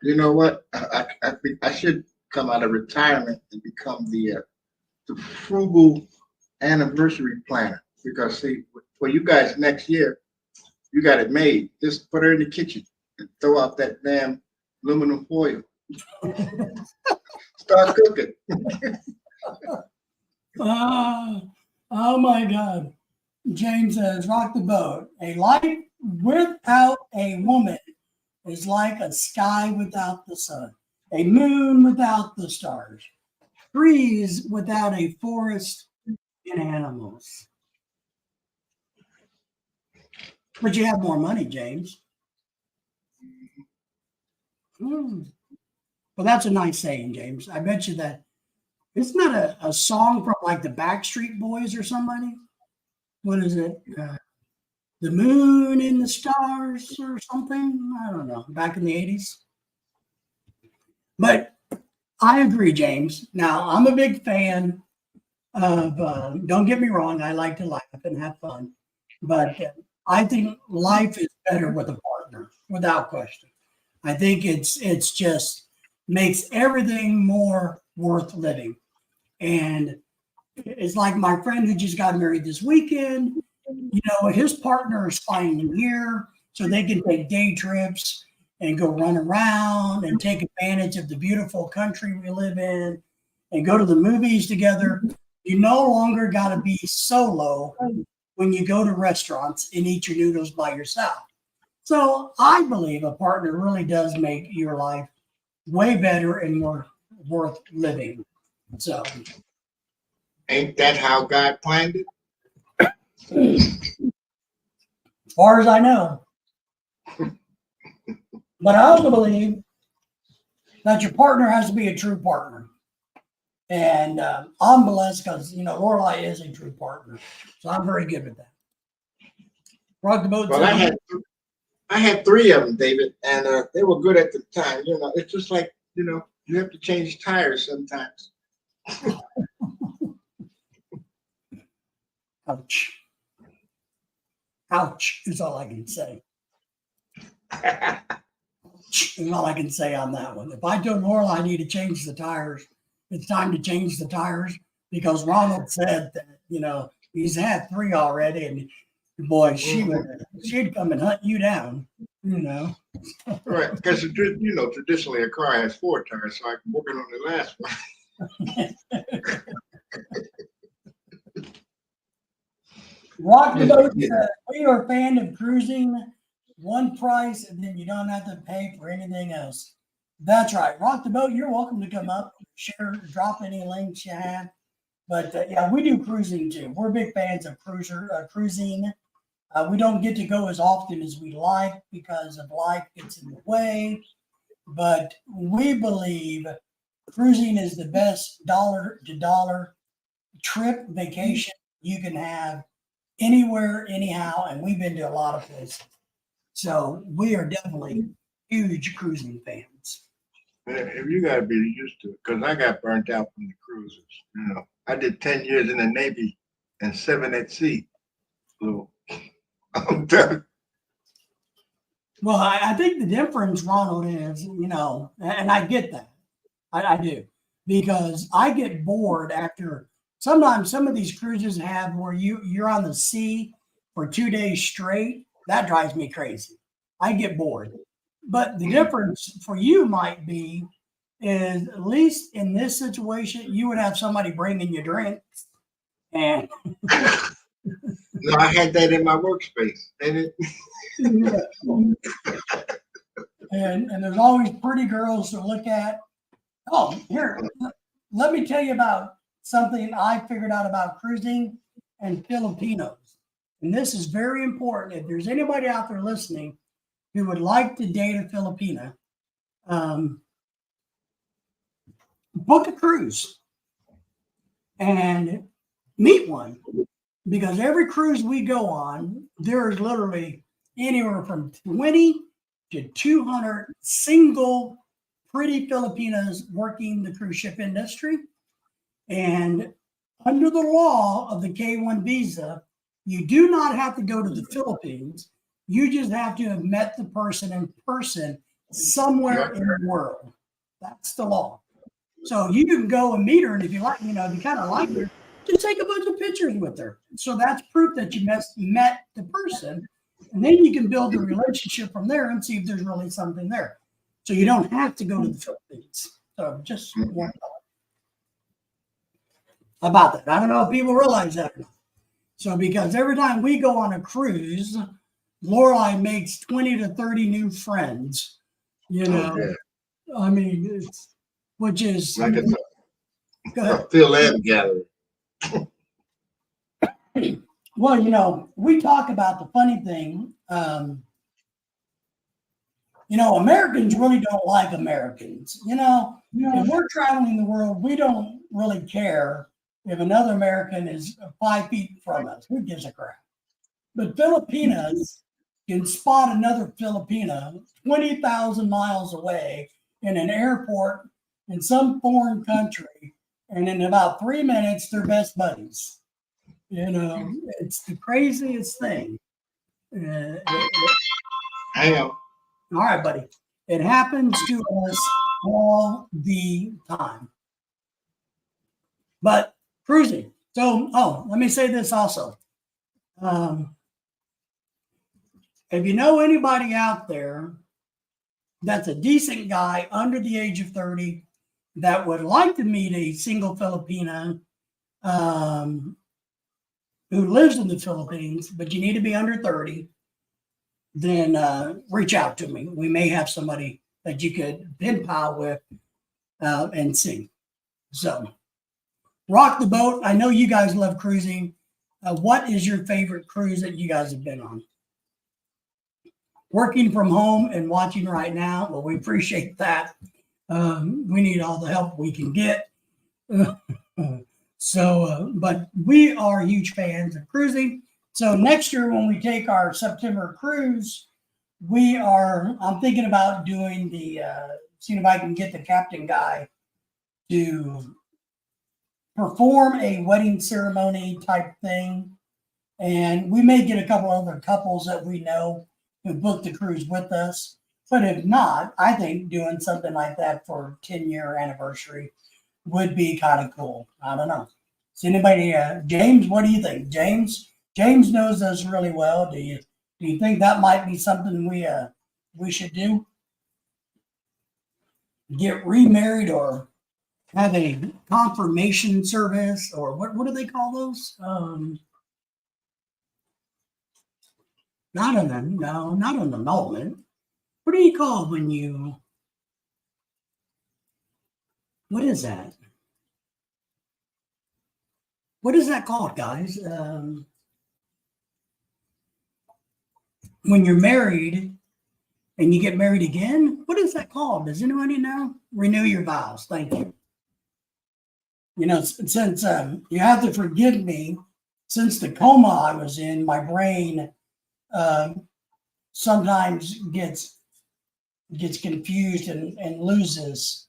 You know what? I should come out of retirement and become the frugal anniversary planner, because see, for you guys next year, you got it made. Just put her in the kitchen and throw out that damn aluminum foil. Start cooking. Oh my God. James says, rock the boat. A life without a woman is like a sky without the sun, a moon without the stars, trees without a forest, and animals. But you have more money, James. Well, that's a nice saying, James. I bet you that. Isn't that a song from like the Backstreet Boys or somebody? What is it? The moon and the stars or something? I don't know. Back in the 80s. But I agree, James. Now, I'm a big fan of, don't get me wrong, I like to laugh and have fun. But I think life is better with a partner, without question. I think it's just makes everything more worth living. And it's like my friend who just got married this weekend. You know, his partner is flying here so they can take day trips and go run around and take advantage of the beautiful country we live in and go to the movies together. You no longer got to be solo when you go to restaurants and eat your noodles by yourself. So I believe a partner really does make your life way better and more worth living. So Ain't that how God planned it? as far as I know. But I also believe that your partner has to be a true partner. And I'm blessed because, you know, Lorelai is a true partner. So I'm very good with that. Rock the boat. Well, I had three of them, David, and they were good at the time. You know, it's just like, you know, you have to change tires sometimes. Ouch. Ouch is all I can say. Is all I can say on that one. If I told Lorelai I need to change the tires, it's time to change the tires because Ronald said that, you know, he's had three already, and boy, she'd come and hunt you down, you know. Right, because you know, traditionally a car has four tires, so I'm working on the last one. Rock the boat. We are a fan of cruising, one price, and then you don't have to pay for anything else. That's right. Rock the boat. You're welcome to come up, share, drop any links you have. But yeah, we do cruising too. We're big fans of cruising. We don't get to go as often as we like because of life gets in the way. But we believe cruising is the best dollar to dollar trip vacation you can have anywhere, anyhow. And we've been to a lot of places. So we are definitely huge cruising fans. You got to be used to it because I got burnt out from the cruises. You know, I did 10 years in the Navy and 7 at sea. So I'm done. Well, I think the difference, Ronald, is, you know, and I get that. I do. Because I get bored after sometimes some of these cruises have where you're on the sea for 2 days straight. That drives me crazy. I get bored. But the difference for you might be is at least in this situation, you would have somebody bringing you drinks. And No, I had that in my workspace. And and there's always pretty girls to look at. Oh, here, let me tell you about something I figured out about cruising and Filipinos. And this is very important. If there's anybody out there listening who would like to date a Filipina, book a cruise and meet one. Because every cruise we go on, there is literally anywhere from 20 to 200 single pretty Filipinas working the cruise ship industry. And under the law of the K-1 visa, you do not have to go to the Philippines. You just have to have met the person in person somewhere in the world. That's the law. So you can go and meet her, and if you like, you know, if you kind of like her, just take a bunch of pictures with her. So that's proof that you met the person, and then you can build a relationship from there and see if there's really something there. So you don't have to go to the Philippines. So just one thought about that. I don't know if people realize that or not. So because every time we go on a cruise, Lorelai makes 20 to 30 new friends. You know, I mean, which is like a Phil Ebb gallery. Well, you know, we talk about the funny thing. You know, Americans really don't like Americans. You know, if we're traveling the world, we don't really care if another American is 5 feet from us. Who gives a crap? But Filipinas can spot another Filipina 20,000 miles away in an airport in some foreign country. And in about 3 minutes, they're best buddies. You know, it's the craziest thing. I know. All right, buddy. It happens to us all the time. But cruising. So, let me say this also. If you know anybody out there that's a decent guy under the age of 30 that would like to meet a single Filipina who lives in the Philippines, but you need to be under 30, then reach out to me. We may have somebody that you could pen pal with and see. So, rock the boat. I know you guys love cruising. What is your favorite cruise that you guys have been on? Working from home and watching right now, well, we appreciate that. We need all the help we can get. But we are huge fans of cruising. So next year when we take our September cruise, I'm thinking about doing seeing if I can get the captain guy to perform a wedding ceremony type thing. And we may get a couple other couples that we know who booked the cruise with us. But if not, I think doing something like that for 10-year anniversary would be kind of cool. I don't know. Is anybody, James, what do you think? James knows us really well. Do you think that might be something we should do? Get remarried or have a confirmation service, or what do they call those? Not an annulment. What do you call when you? What is that? What is that called, guys? When you're married and you get married again, what is that called? Does anybody know? Renew your vows. Thank you. You know, since you have to forgive me, since the coma I was in, my brain sometimes gets confused and loses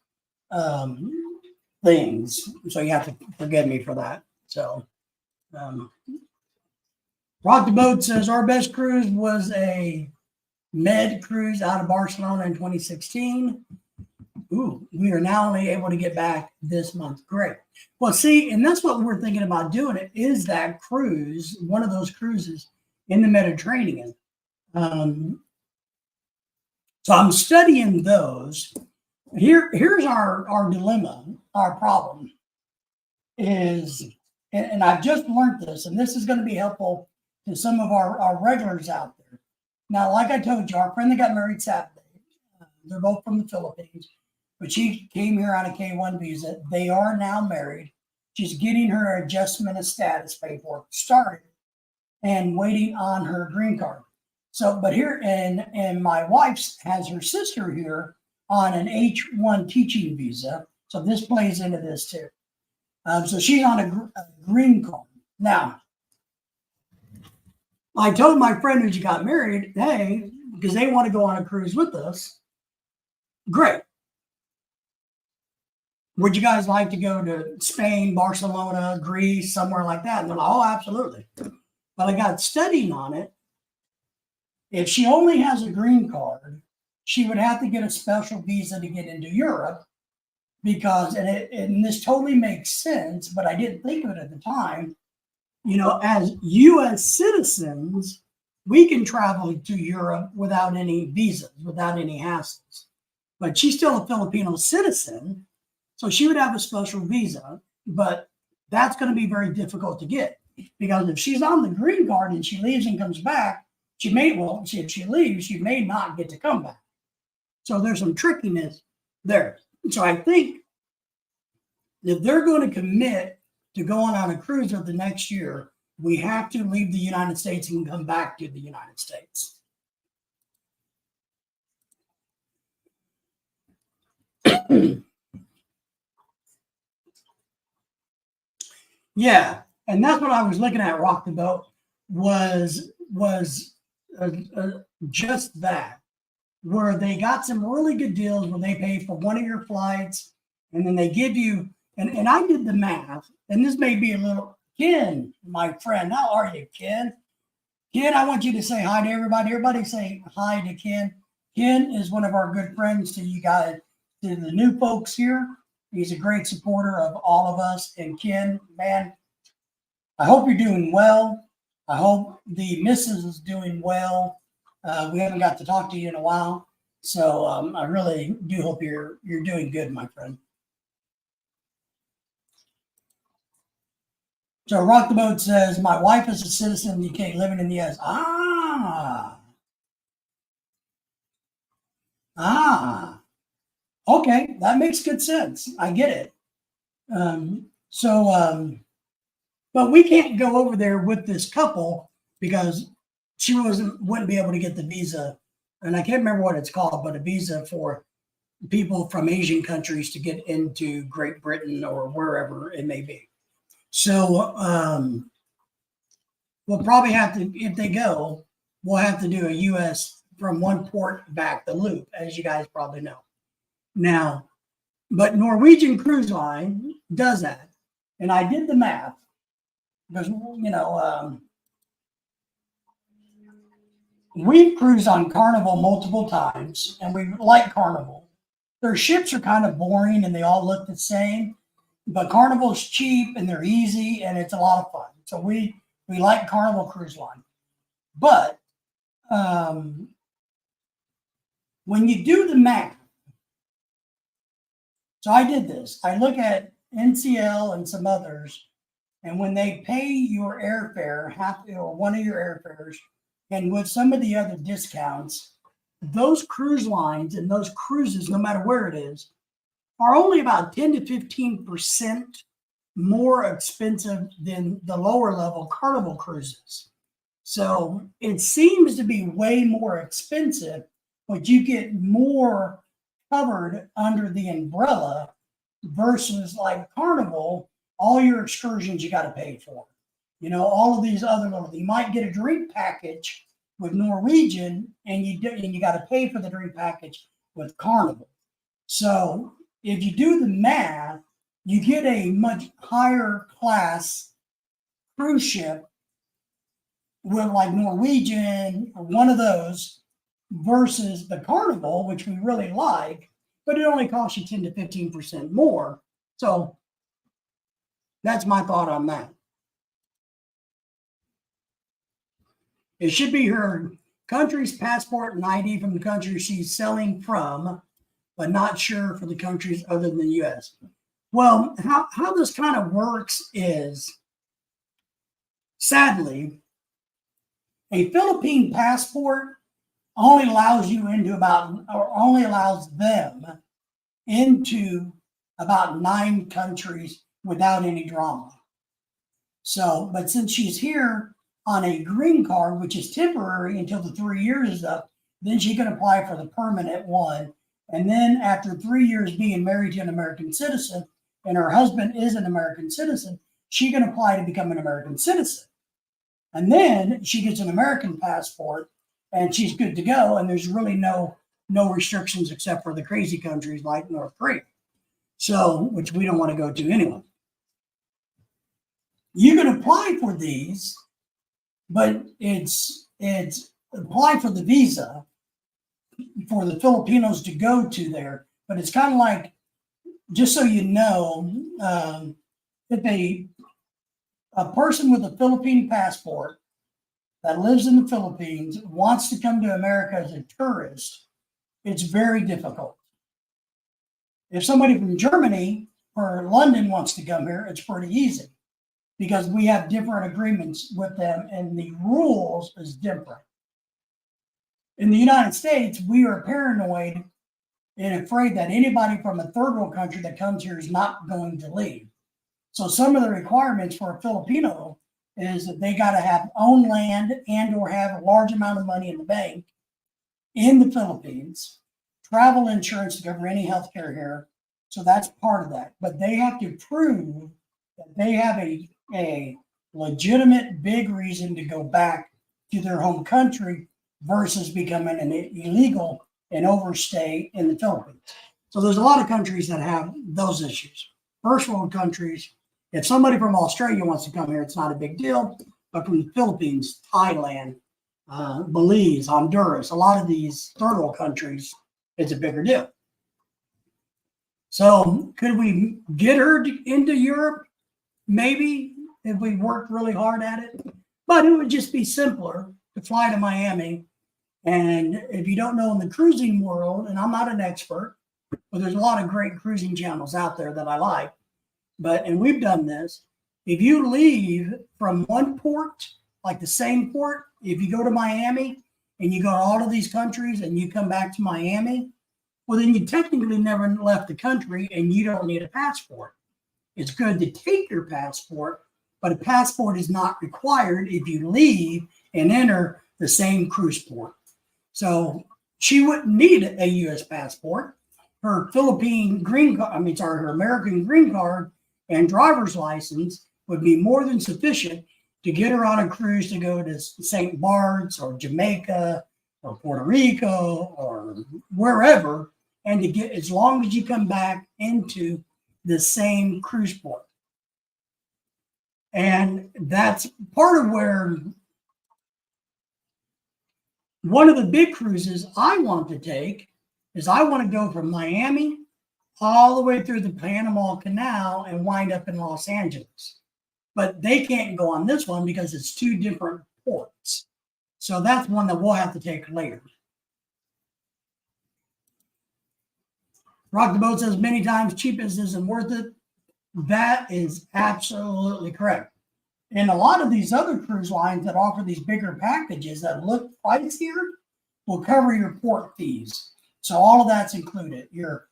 things. So you have to forgive me for that. So, Rock the Boat says our best cruise was a med cruise out of Barcelona in 2016. Ooh, we are now only able to get back this month. Great. Well, see, and that's what we're thinking about doing. It is that cruise, one of those cruises in the Mediterranean. So I'm studying those. Here's our dilemma, our problem is, and I've just learned this, and this is going to be helpful to some of our regulars out there. Now, like I told you, our friend that got married Saturday, they're both from the Philippines, but she came here on a K-1 visa. They are now married. She's getting her adjustment of status paperwork started and waiting on her green card. So, but here, and my wife has her sister here on an H-1 teaching visa. So this plays into this too. So she's on a green card. Now, I told my friend who got married, hey, because they want to go on a cruise with us. Great. Would you guys like to go to Spain, Barcelona, Greece, somewhere like that? And they're like, oh, absolutely. But I got studying on it. If she only has a green card, she would have to get a special visa to get into Europe because, and this totally makes sense, but I didn't think of it at the time. You know, as U.S. citizens, we can travel to Europe without any visas, without any hassles. But she's still a Filipino citizen, so she would have a special visa, but that's going to be very difficult to get because if she's on the green card and she leaves and comes back, if she leaves, she may not get to come back. So there's some trickiness there. So I think if they're going to commit to going on a cruise of the next year, we have to leave the United States and come back to the United States. Yeah, and that's what I was looking at. Rock the Boat was just that, where they got some really good deals where they pay for one of your flights, and then they give you. And I did the math, and this may be a little. Ken, my friend, how are you, Ken? Ken, I want you to say hi to everybody. Everybody say hi to Ken. Ken is one of our good friends to you guys to the new folks here. He's a great supporter of all of us. And Ken, man, I hope you're doing well. I hope the missus is doing well. We haven't got to talk to you in a while. So I really do hope you're doing good, my friend. So Rock the Boat says, my wife is a citizen of the UK living in the US. Okay, that makes good sense. I get it. But we can't go over there with this couple because she wouldn't be able to get the visa. And I can't remember what it's called, but a visa for people from Asian countries to get into Great Britain or wherever it may be. So we'll probably have to, if they go, we'll have to do a U.S. from one port back the loop, as you guys probably know. Now, but Norwegian Cruise Line does that. And I did the math because, we've cruised on Carnival multiple times and we like Carnival. Their ships are kind of boring and they all look the same, but Carnival's cheap and they're easy and it's a lot of fun. So we like Carnival Cruise Line. But when you do the math, so I did this. I look at NCL and some others, and when they pay your airfare, half or one of your airfares, and with some of the other discounts, those cruise lines and those cruises, no matter where it is, are only about 10 to 15% more expensive than the lower level Carnival cruises. So it seems to be way more expensive, but you get more covered under the umbrella versus like Carnival, all your excursions you got to pay for. All of these other little, you might get a drink package with Norwegian and you got to pay for the drink package with Carnival. So if you do the math, you get a much higher class cruise ship with like Norwegian or one of those versus the Carnival, which we really like, but it only costs you 10 to 15% more. So that's my thought on that. It should be her country's passport and ID from the country she's selling from, but not sure for the countries other than the U.S. Well, how this kind of works is, sadly, a Philippine passport only allows them into about 9 countries without any drama. So, but since she's here on a green card, which is temporary until the 3 years is up, then she can apply for the permanent one. And then after 3 years being married to an American citizen, and her husband is an American citizen, she can apply to become an American citizen. And then she gets an American passport and she's good to go. And there's really no restrictions except for the crazy countries like North Korea. So, which we don't want to go to anyway. You can apply for these, but it's apply for the visa for the Filipinos to go to there. But it's kind of like, just so you know, if a person with a Philippine passport that lives in the Philippines wants to come to America as a tourist, it's very difficult. If somebody from Germany or London wants to come here, it's pretty easy because we have different agreements with them and the rules is different. In the United States, we are paranoid and afraid that anybody from a third world country that comes here is not going to leave. So some of the requirements for a Filipino is that they got to have own land and or have a large amount of money in the bank in the Philippines, travel insurance to cover any health care here. So that's part of that. But they have to prove that they have a legitimate big reason to go back to their home country versus becoming an illegal and overstay in the Philippines. So there's a lot of countries that have those issues. First world countries, if somebody from Australia wants to come here, it's not a big deal. But from the Philippines, Thailand, Belize, Honduras, a lot of these third world countries, it's a bigger deal. So could we get her into Europe? Maybe, if we worked really hard at it. But it would just be simpler to fly to Miami. And if you don't know, in the cruising world, and I'm not an expert, but there's a lot of great cruising channels out there that I like. And we've done this. If you leave from one port, like the same port, if you go to Miami and you go to all of these countries and you come back to Miami, well, then you technically never left the country and you don't need a passport. It's good to take your passport, but a passport is not required if you leave and enter the same cruise port. So she wouldn't need a U.S. passport. Her Philippine green card, her American green card and driver's license would be more than sufficient to get her on a cruise to go to St. Bart's or Jamaica or Puerto Rico or wherever, and to get, as long as you come back into the same cruise port. And that's part of where one of the big cruises I want to take is I want to go from Miami all the way through the Panama Canal and wind up in Los Angeles. But they can't go on this one because it's two different ports. So that's one that we'll have to take later. Rock the Boat says many times cheapest isn't worth it. That is absolutely correct. And a lot of these other cruise lines that offer these bigger packages that look pricier will cover your port fees. So all of that's included. Your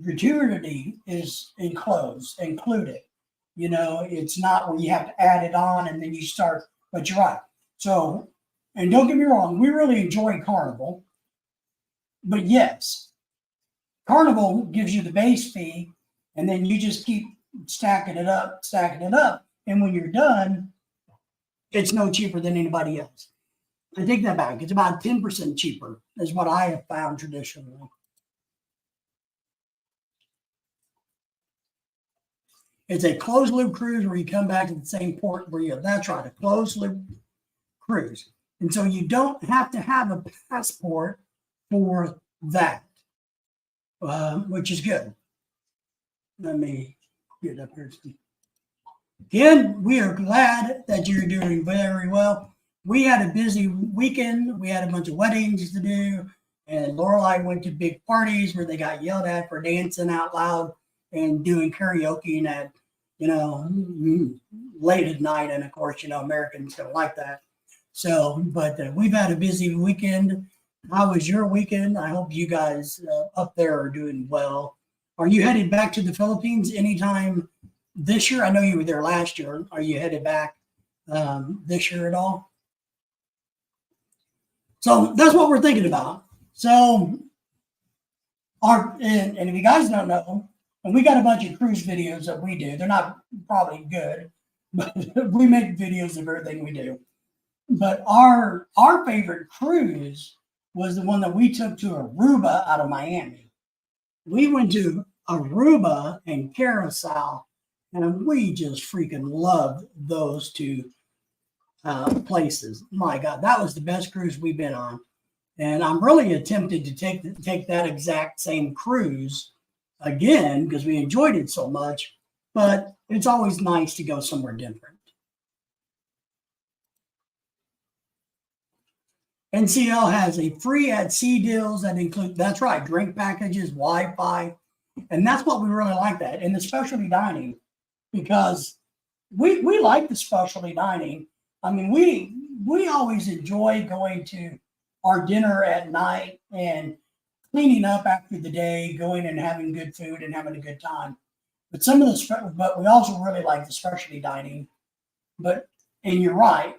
gratuity is included. You know, it's not where you have to add it on and then you start, but you're right. So, and don't get me wrong, we really enjoy Carnival. But yes, Carnival gives you the base fee, and then you just keep stacking it up. And when you're done, it's no cheaper than anybody else. I take that back. It's about 10% cheaper, is what I have found traditionally. It's a closed loop cruise where you come back to the same port where you're. That's right, a closed loop cruise. And so you don't have to have a passport for that. Which is good. Let me get up here. Again, we are glad that you're doing very well. We had a busy weekend. We had a bunch of weddings to do, and Lorelai went to big parties where they got yelled at for dancing out loud and doing karaoke at, late at night. And of course, Americans don't like that. So, but we've had a busy weekend. How was your weekend? I hope you guys up there are doing well. Are you headed back to the Philippines anytime this year? I know you were there last year. Are you headed back this year at all? So that's what we're thinking about. So, and if you guys don't know, and we got a bunch of cruise videos that we do. They're not probably good, but we make videos of everything we do. But our favorite cruise was the one that we took to Aruba out of Miami. We went to Aruba and Curacao, and we just freaking loved those two places. My God, that was the best cruise we've been on. And I'm really tempted to take that exact same cruise again because we enjoyed it so much, but it's always nice to go somewhere different. NCL has a free at sea deals that include, that's right, drink packages, Wi-Fi. And that's what we really like that. And the specialty dining, because we like the specialty dining. I mean, we always enjoy going to our dinner at night and cleaning up after the day, going and having good food and having a good time. But but we also really like the specialty dining. And you're right,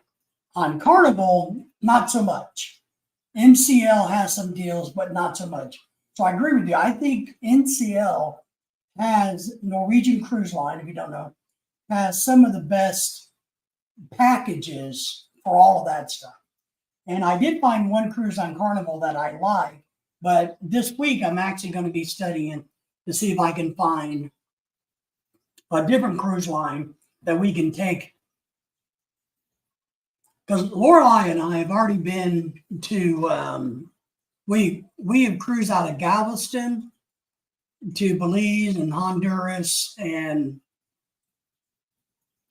on Carnival, not so much. NCL has some deals, but not so much. So I agree with you. I think NCL has, Norwegian Cruise Line, if you don't know, has some of the best packages for all of that stuff. And I did find one cruise on Carnival that I like, but this week I'm actually going to be studying to see if I can find a different cruise line that we can take. Because Lorelai and I have already been to, we have cruised out of Galveston to Belize and Honduras and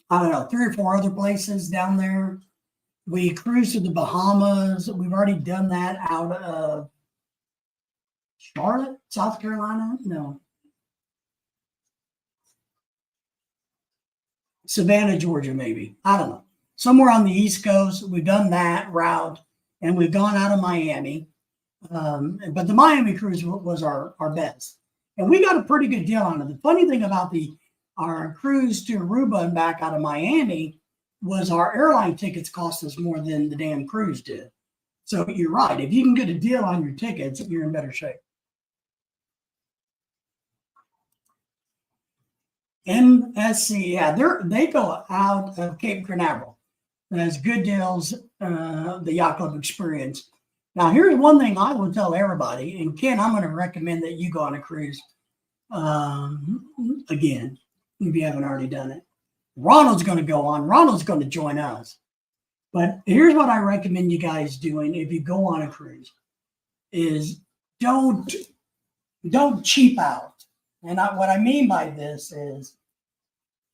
I don't know, 3 or 4 other places down there. We cruised to the Bahamas. We've already done that out of Charlotte, South Carolina. No, Savannah, Georgia, maybe. I don't know. Somewhere on the East Coast, we've done that route, and we've gone out of Miami. But the Miami cruise was our best, and we got a pretty good deal on it. The funny thing about our cruise to Aruba and back out of Miami was our airline tickets cost us more than the damn cruise did. So you're right. If you can get a deal on your tickets, you're in better shape. MSC, yeah, they go out of Cape Canaveral. There's good deals, the Yacht Club experience. Now, here's one thing I will tell everybody, and Ken, I'm going to recommend that you go on a cruise again, if you haven't already done it. Ronald's going to go on. Ronald's going to join us. But here's what I recommend you guys doing if you go on a cruise is don't cheap out. And what I mean by this is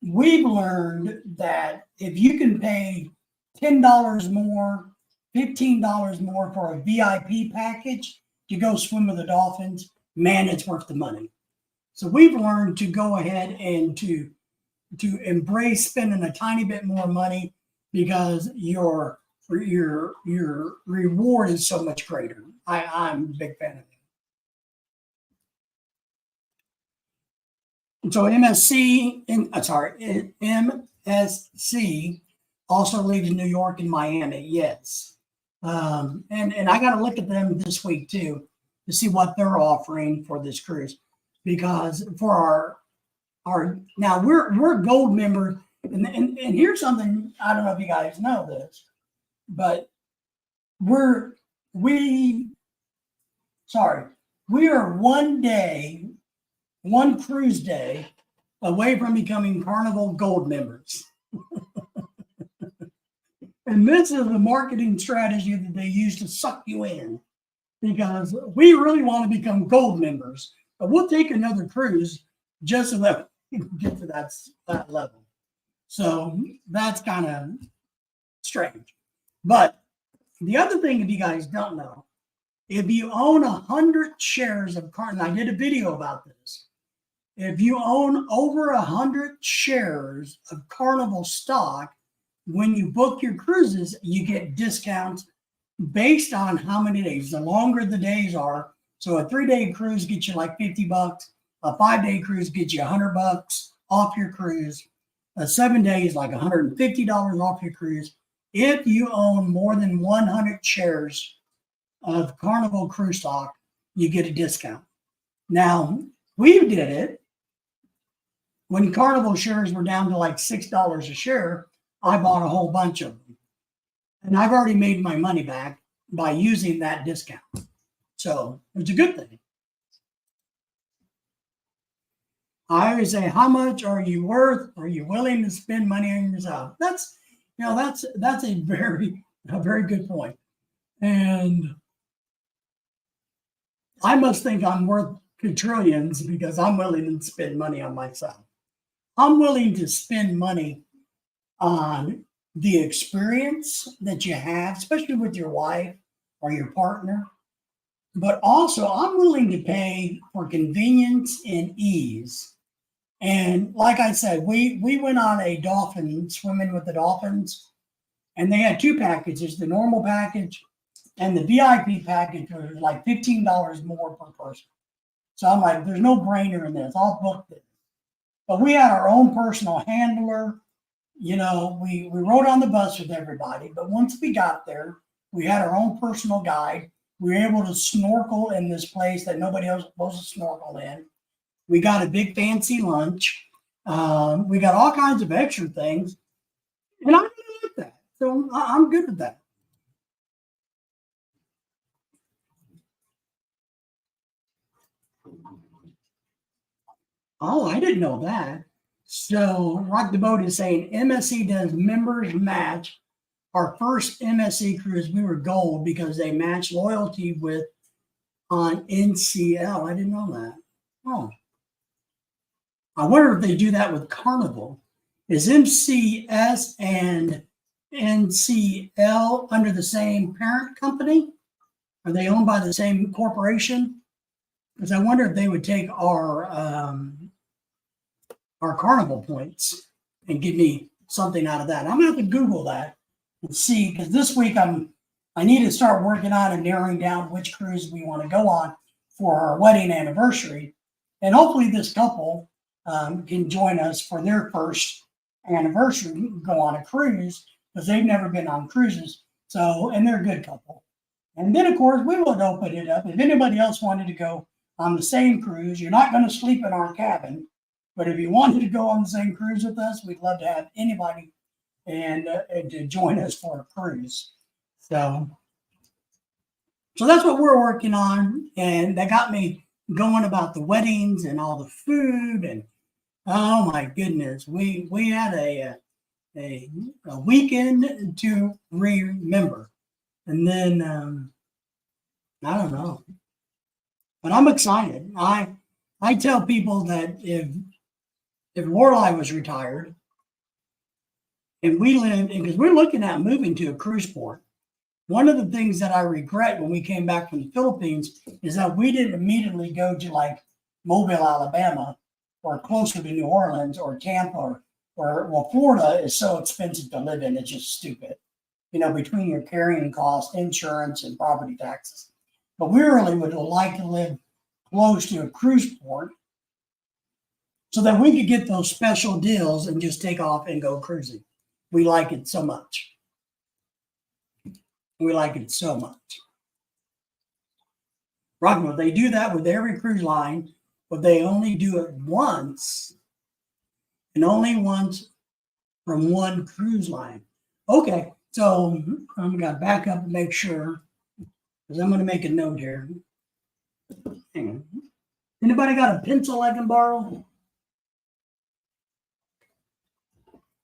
we've learned that if you can pay $10 more, $15 more for a VIP package to go swim with the dolphins, man, it's worth the money. So we've learned to go ahead and to embrace spending a tiny bit more money because your reward is so much greater. I'm a big fan of it. And so MSC also leaves New York and Miami. Yes. And I got to look at them this week too to see what they're offering for this cruise, because for our now we're gold members, and here's something I don't know if you guys know this, but we are one cruise day away from becoming Carnival Gold members. And this is the marketing strategy that they use to suck you in, because we really want to become gold members, but we'll take another cruise just so that we can get to that level. So that's kind of strange. But the other thing, if you guys don't know, if you own 100 shares of Carnival, I did a video about this. If you own over 100 shares of Carnival stock, when you book your cruises, you get discounts based on how many days. The longer the days are, so a 3-day cruise gets you like $50. A 5-day cruise gets you $100 off your cruise. A 7 day is like $150 off your cruise. If you own more than 100 shares of Carnival cruise stock, you get a discount. Now, we did it when Carnival shares were down to like $6 a share. I bought a whole bunch of them, and I've already made my money back by using that discount. So it's a good thing. I always say, how much are you worth? Are you willing to spend money on yourself? That's a very good point. And I must think I'm worth quadrillions because I'm willing to spend money on myself. I'm willing to spend money on the experience that you have, especially with your wife or your partner. But also, I'm willing to pay for convenience and ease. And like I said, we went on a dolphin, swimming with the dolphins, and they had 2 packages, the normal package and the VIP package was like $15 more per person. So I'm like, there's no brainer in this. I'll book this. But we had our own personal handler. You know, we rode on the bus with everybody, but once we got there, we had our own personal guide. We were able to snorkel in this place that nobody else was supposed to snorkel in. We got a big fancy lunch. We got all kinds of extra things, and I really like that. So I'm good with that. Oh, I didn't know that. So Rock the Boat is saying MSC does members match. Our first MSC cruise, we were gold because they matched loyalty with on NCL. I didn't know that. Oh, I wonder if they do that with Carnival. Is MCS and NCL under the same parent company? Are they owned by the same corporation? Because I wonder if they would take our Carnival points and give me something out of that. I'm gonna have to Google that and see, because this week I need to start working on and narrowing down which cruise we want to go on for our wedding anniversary, and hopefully this couple can join us for their first anniversary, go on a cruise, because they've never been on cruises. So, and they're a good couple. And then of course we would open it up if anybody else wanted to go on the same cruise. You're not going to sleep in our cabin, but if you wanted to go on the same cruise with us, we'd love to have anybody and to join us for a cruise. So that's what we're working on, and that got me going about the weddings and all the food, and oh my goodness, we had a weekend to remember, and then I don't know, but I'm excited. I tell people that if Lorelei was retired and we lived, because we're looking at moving to a cruise port. One of the things that I regret when we came back from the Philippines is that we didn't immediately go to like Mobile, Alabama, or closer to New Orleans or Tampa, or well, Florida is so expensive to live in, it's just stupid. You know, between your carrying costs, insurance, and property taxes. But we really would like to live close to a cruise port so that we could get those special deals and just take off and go cruising. We like it so much. We like it so much. Rockville, they do that with every cruise line, but they only do it once, and only once from one cruise line. Okay, so I'm going to back up and make sure, because I'm going to make a note here. Hang on. Anybody got a pencil I can borrow?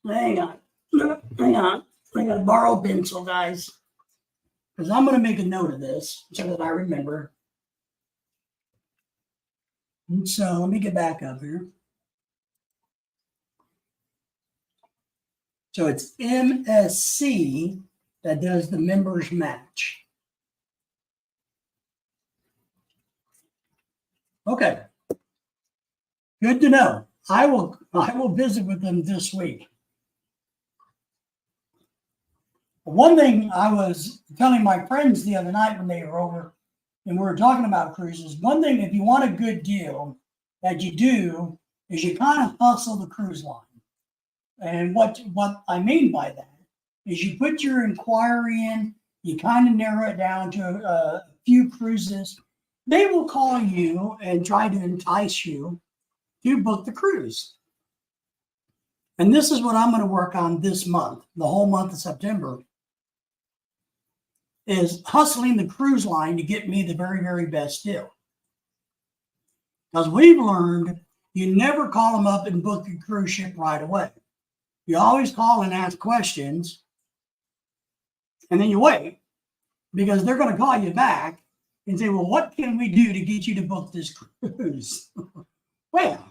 Hang on. Hang on. I got to borrow a pencil, guys, because I'm going to make a note of this so that I remember. And so let me get back up here. So it's MSC that does the members match. Okay. Good to know. I will visit with them this week. One thing I was telling my friends the other night when they were over and we were talking about cruises, one thing, if you want a good deal that you do is you kind of hustle the cruise line. And what I mean by that is you put your inquiry in, you kind of narrow it down to a few cruises. They will call you and try to entice you to book the cruise. And this is what I'm going to work on this month, the whole month of September, is hustling the cruise line to get me the very, very best deal. Because we've learned you never call them up and book your cruise ship right away. You always call and ask questions, and then you wait, because they're going to call you back and say, well, what can we do to get you to book this cruise? Well,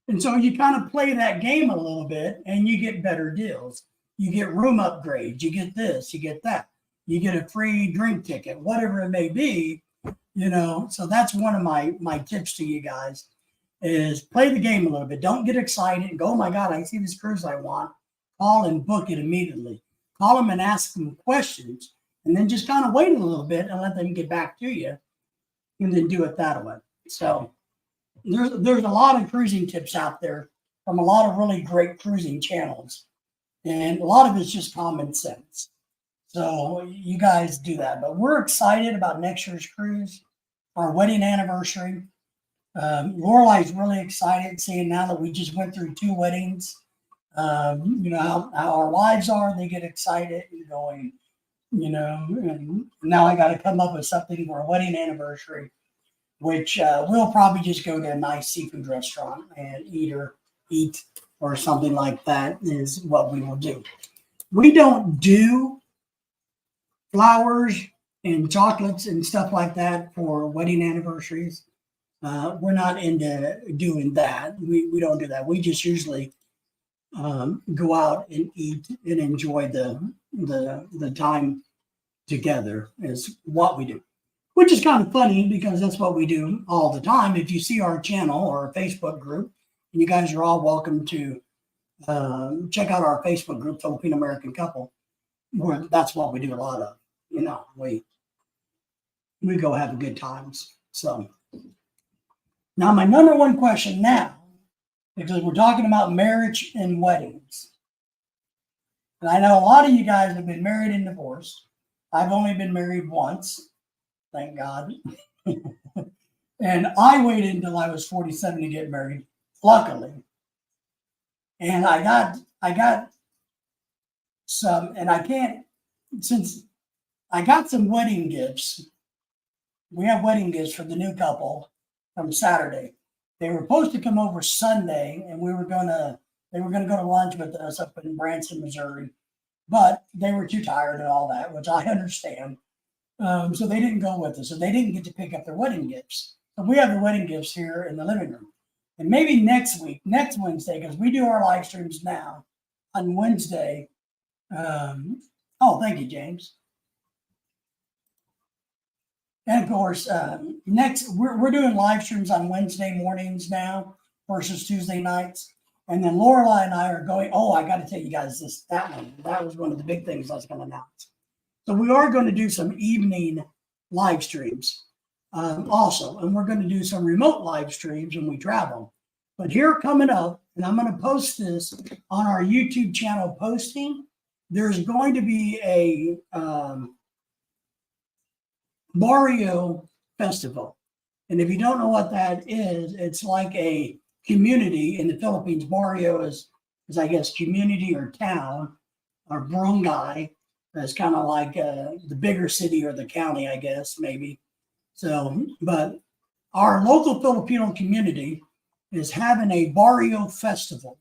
and so you kind of play that game a little bit and you get better deals. You get room upgrades, you get this, you get that. You get a free drink ticket, whatever it may be, you know. So that's one of my tips to you guys is play the game a little bit. Don't get excited and go, oh my God, I see this cruise I want. Call and book it immediately. Call them and ask them questions, and then just kind of wait a little bit and let them get back to you, and then do it that way. So there's a lot of cruising tips out there from a lot of really great cruising channels, and a lot of it's just common sense. So you guys do that. But we're excited about next year's cruise, our wedding anniversary. Lorelei's really excited seeing now that we just went through 2 weddings. You know how our lives are. They get excited and going, you know, and now I got to come up with something for a wedding anniversary, which we'll probably just go to a nice seafood restaurant and eat or something like that is what we will do. We don't do flowers and chocolates and stuff like that for wedding anniversaries. We're not into doing that. We don't do that. We just usually go out and eat and enjoy the time together is what we do, which is kind of funny because that's what we do all the time. If you see our channel or our Facebook group, and you guys are all welcome to check out our Facebook group, Philippine American Couple, where that's what we do a lot of. You know, we go have good times. So now my number one question now, because we're talking about marriage and weddings. And I know a lot of you guys have been married and divorced. I've only been married once, thank God. And I waited until I was 47 to get married, luckily. And I got some, and I can't, since I got some wedding gifts. We have wedding gifts for the new couple from Saturday. They were supposed to come over Sunday, and they were gonna go to lunch with us up in Branson, Missouri, but they were too tired and all that, which I understand. So they didn't go with us, so they didn't get to pick up their wedding gifts. So we have the wedding gifts here in the living room, and maybe next Wednesday, because we do our live streams now on Wednesday. Oh, thank you, James. And of course, we're doing live streams on Wednesday mornings now versus Tuesday nights. And then Lorelai and I are going, oh, I got to tell you guys that was one of the big things I was going to announce. So we are going to do some evening live streams also. And we're going to do some remote live streams when we travel. But here coming up, and I'm going to post this on our YouTube channel posting, there's going to be a Barrio Festival. And if you don't know what that is, it's like a community in the Philippines. Barrio is I guess, community or town, or barangay. That's kind of like the bigger city or the county, I guess, maybe. So, but our local Filipino community is having a Barrio Festival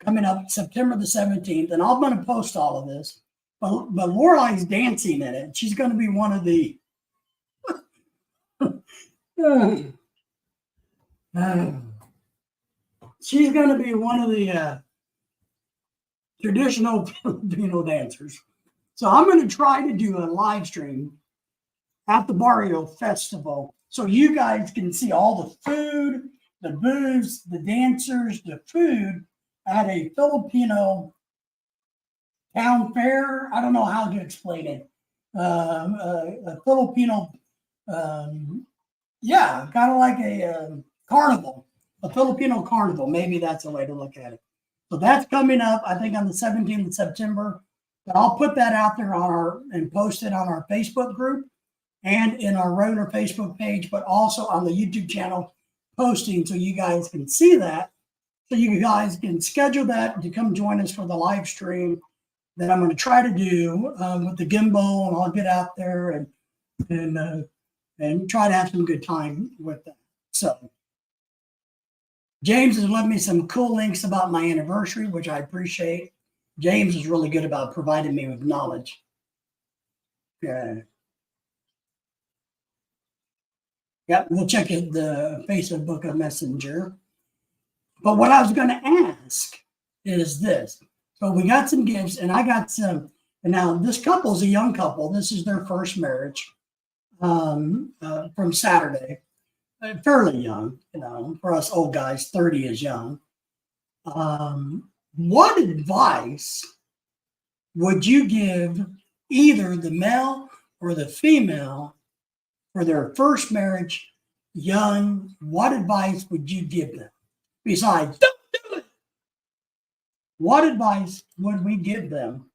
coming up September the 17th. And I'm going to post all of this. But Lorelai's dancing in it. She's going to be one of the she's going to be one of the traditional Filipino dancers. So I'm going to try to do a live stream at the Barrio Festival so you guys can see all the food, the booths, the dancers, the food at a Filipino town fair. I don't know how to explain it. A Filipino, yeah, kind of like a carnival, a Filipino carnival. Maybe that's a way to look at it. So that's coming up, I think, on the 17th of September. But I'll put that out there and post it on our Facebook group and in our regular Facebook page, but also on the YouTube channel posting so you guys can see that. So you guys can schedule that to come join us for the live stream that I'm going to try to do with the gimbal, and I'll get out there and try to have some good time with that. So James has left me some cool links about my anniversary, which I appreciate. James is really good about providing me with knowledge. Yeah. Yep, we'll check it, the Facebook Messenger. But what I was going to ask is this. So we got some gifts, and I got some. And now this couple is a young couple. This is their first marriage from Saturday. Fairly young, for us old guys, 30 is young. What advice would you give either the male or the female for their first marriage, young? What advice would you give them? Besides, don't do it. What advice would we give them?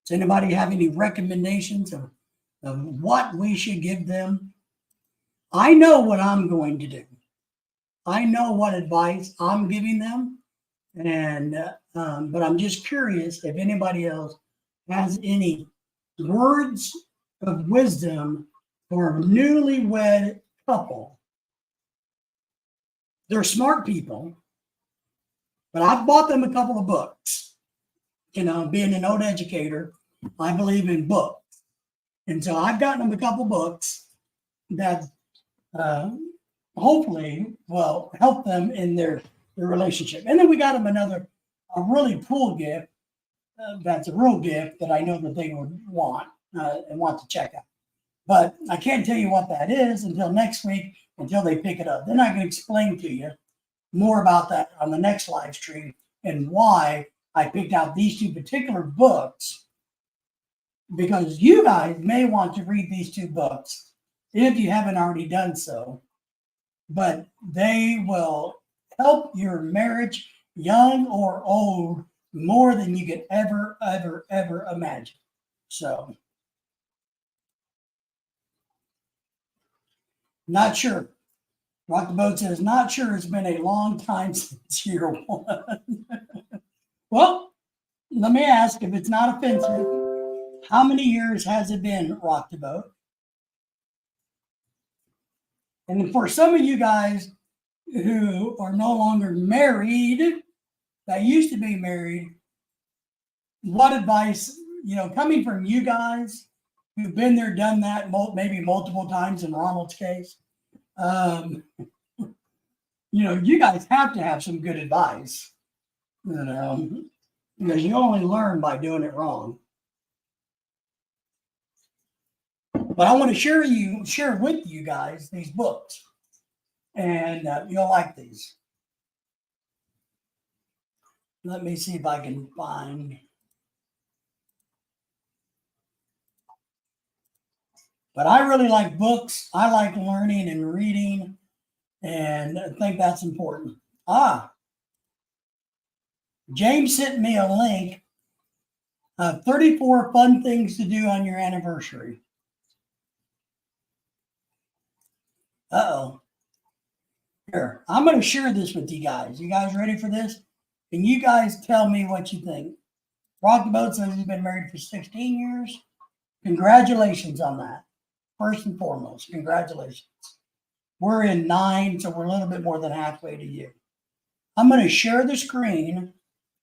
Does anybody have any recommendations of what we should give them? I know what I'm going to do. I know what advice I'm giving them, and but I'm just curious if anybody else has any words of wisdom for a newlywed couple. They're smart people, but I've bought them a couple of books. Being an old educator, I believe in books. And so I've gotten them a couple books that hopefully will help them in their relationship. And then we got them a really cool gift. That's a real gift that I know that they would want and want to check out. But I can't tell you what that is until next week, until they pick it up. Then I can explain to you more about that on the next live stream and why I picked out these two particular books, because you guys may want to read these two books if you haven't already done so, but they will help your marriage, young or old, more than you could ever imagine. So, not sure. Rock the Boat says, not sure. It's been a long time since year one. Well, let me ask, if it's not offensive, how many years has it been, Rock the Boat? And for some of you guys who are no longer married, that used to be married, what advice, coming from you guys who've been there, done that, maybe multiple times in Ronald's case, you guys have to have some good advice, because you only learn by doing it wrong. But I want to share with you guys these books, and you'll like these. Let me see if I can find. But I really like books. I like learning and reading, and I think that's important. James sent me a link of 34 fun things to do on your anniversary. Uh-oh. Here, I'm going to share this with you guys. You guys ready for this? Can you guys tell me what you think? Rock the Boat says he's been married for 16 years. Congratulations on that. First and foremost, congratulations. We're in 9, so we're a little bit more than halfway to you. I'm going to share the screen,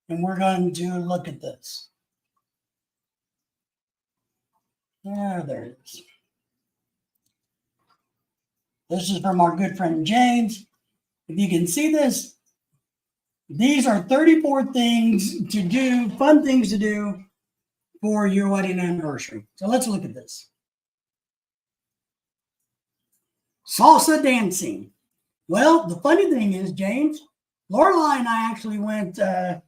and we're going to look at this. There it is. This is from our good friend James. If you can see this, these are 34 things to do, fun things to do for your wedding anniversary. So let's look at this. Salsa dancing. Well, the funny thing is, James, Lorelai and I actually went and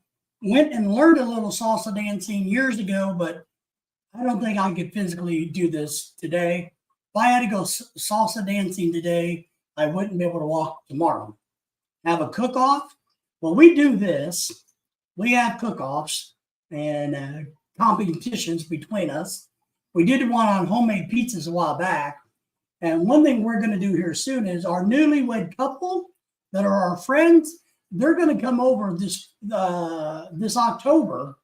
learned a little salsa dancing years ago, but I don't think I could physically do this today. If I had to go salsa dancing today, I wouldn't be able to walk tomorrow. Have a cook-off? Well, we do this. We have cook-offs and competitions between us. We did one on homemade pizzas a while back. And one thing we're going to do here soon is our newlywed couple that are our friends, they're going to come over this October,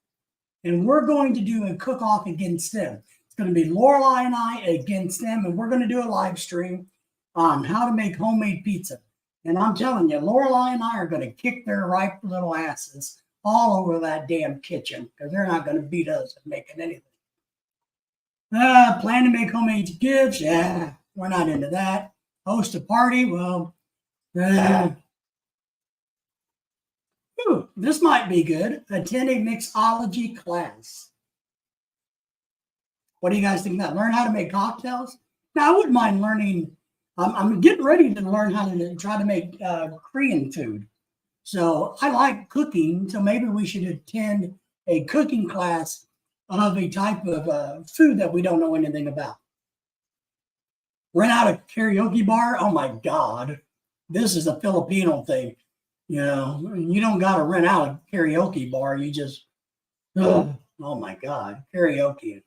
and we're going to do a cook-off against them. It's going to be Lorelai and I against them, and we're going to do a live stream on how to make homemade pizza. And I'm telling you, Lorelai and I are going to kick their ripe little asses all over that damn kitchen, because they're not going to beat us at making anything. Plan to make homemade gifts? Yeah, we're not into that. Host a party? Well, this might be good. Attend a mixology class. What do you guys think of that? Learn how to make cocktails? Now, I wouldn't mind learning. I'm getting ready to learn how to try to make Korean food. So I like cooking. So maybe we should attend a cooking class of a type of food that we don't know anything about. Rent out a karaoke bar? Oh my God. This is a Filipino thing. You don't got to rent out a karaoke bar. You just, oh my God, karaoke.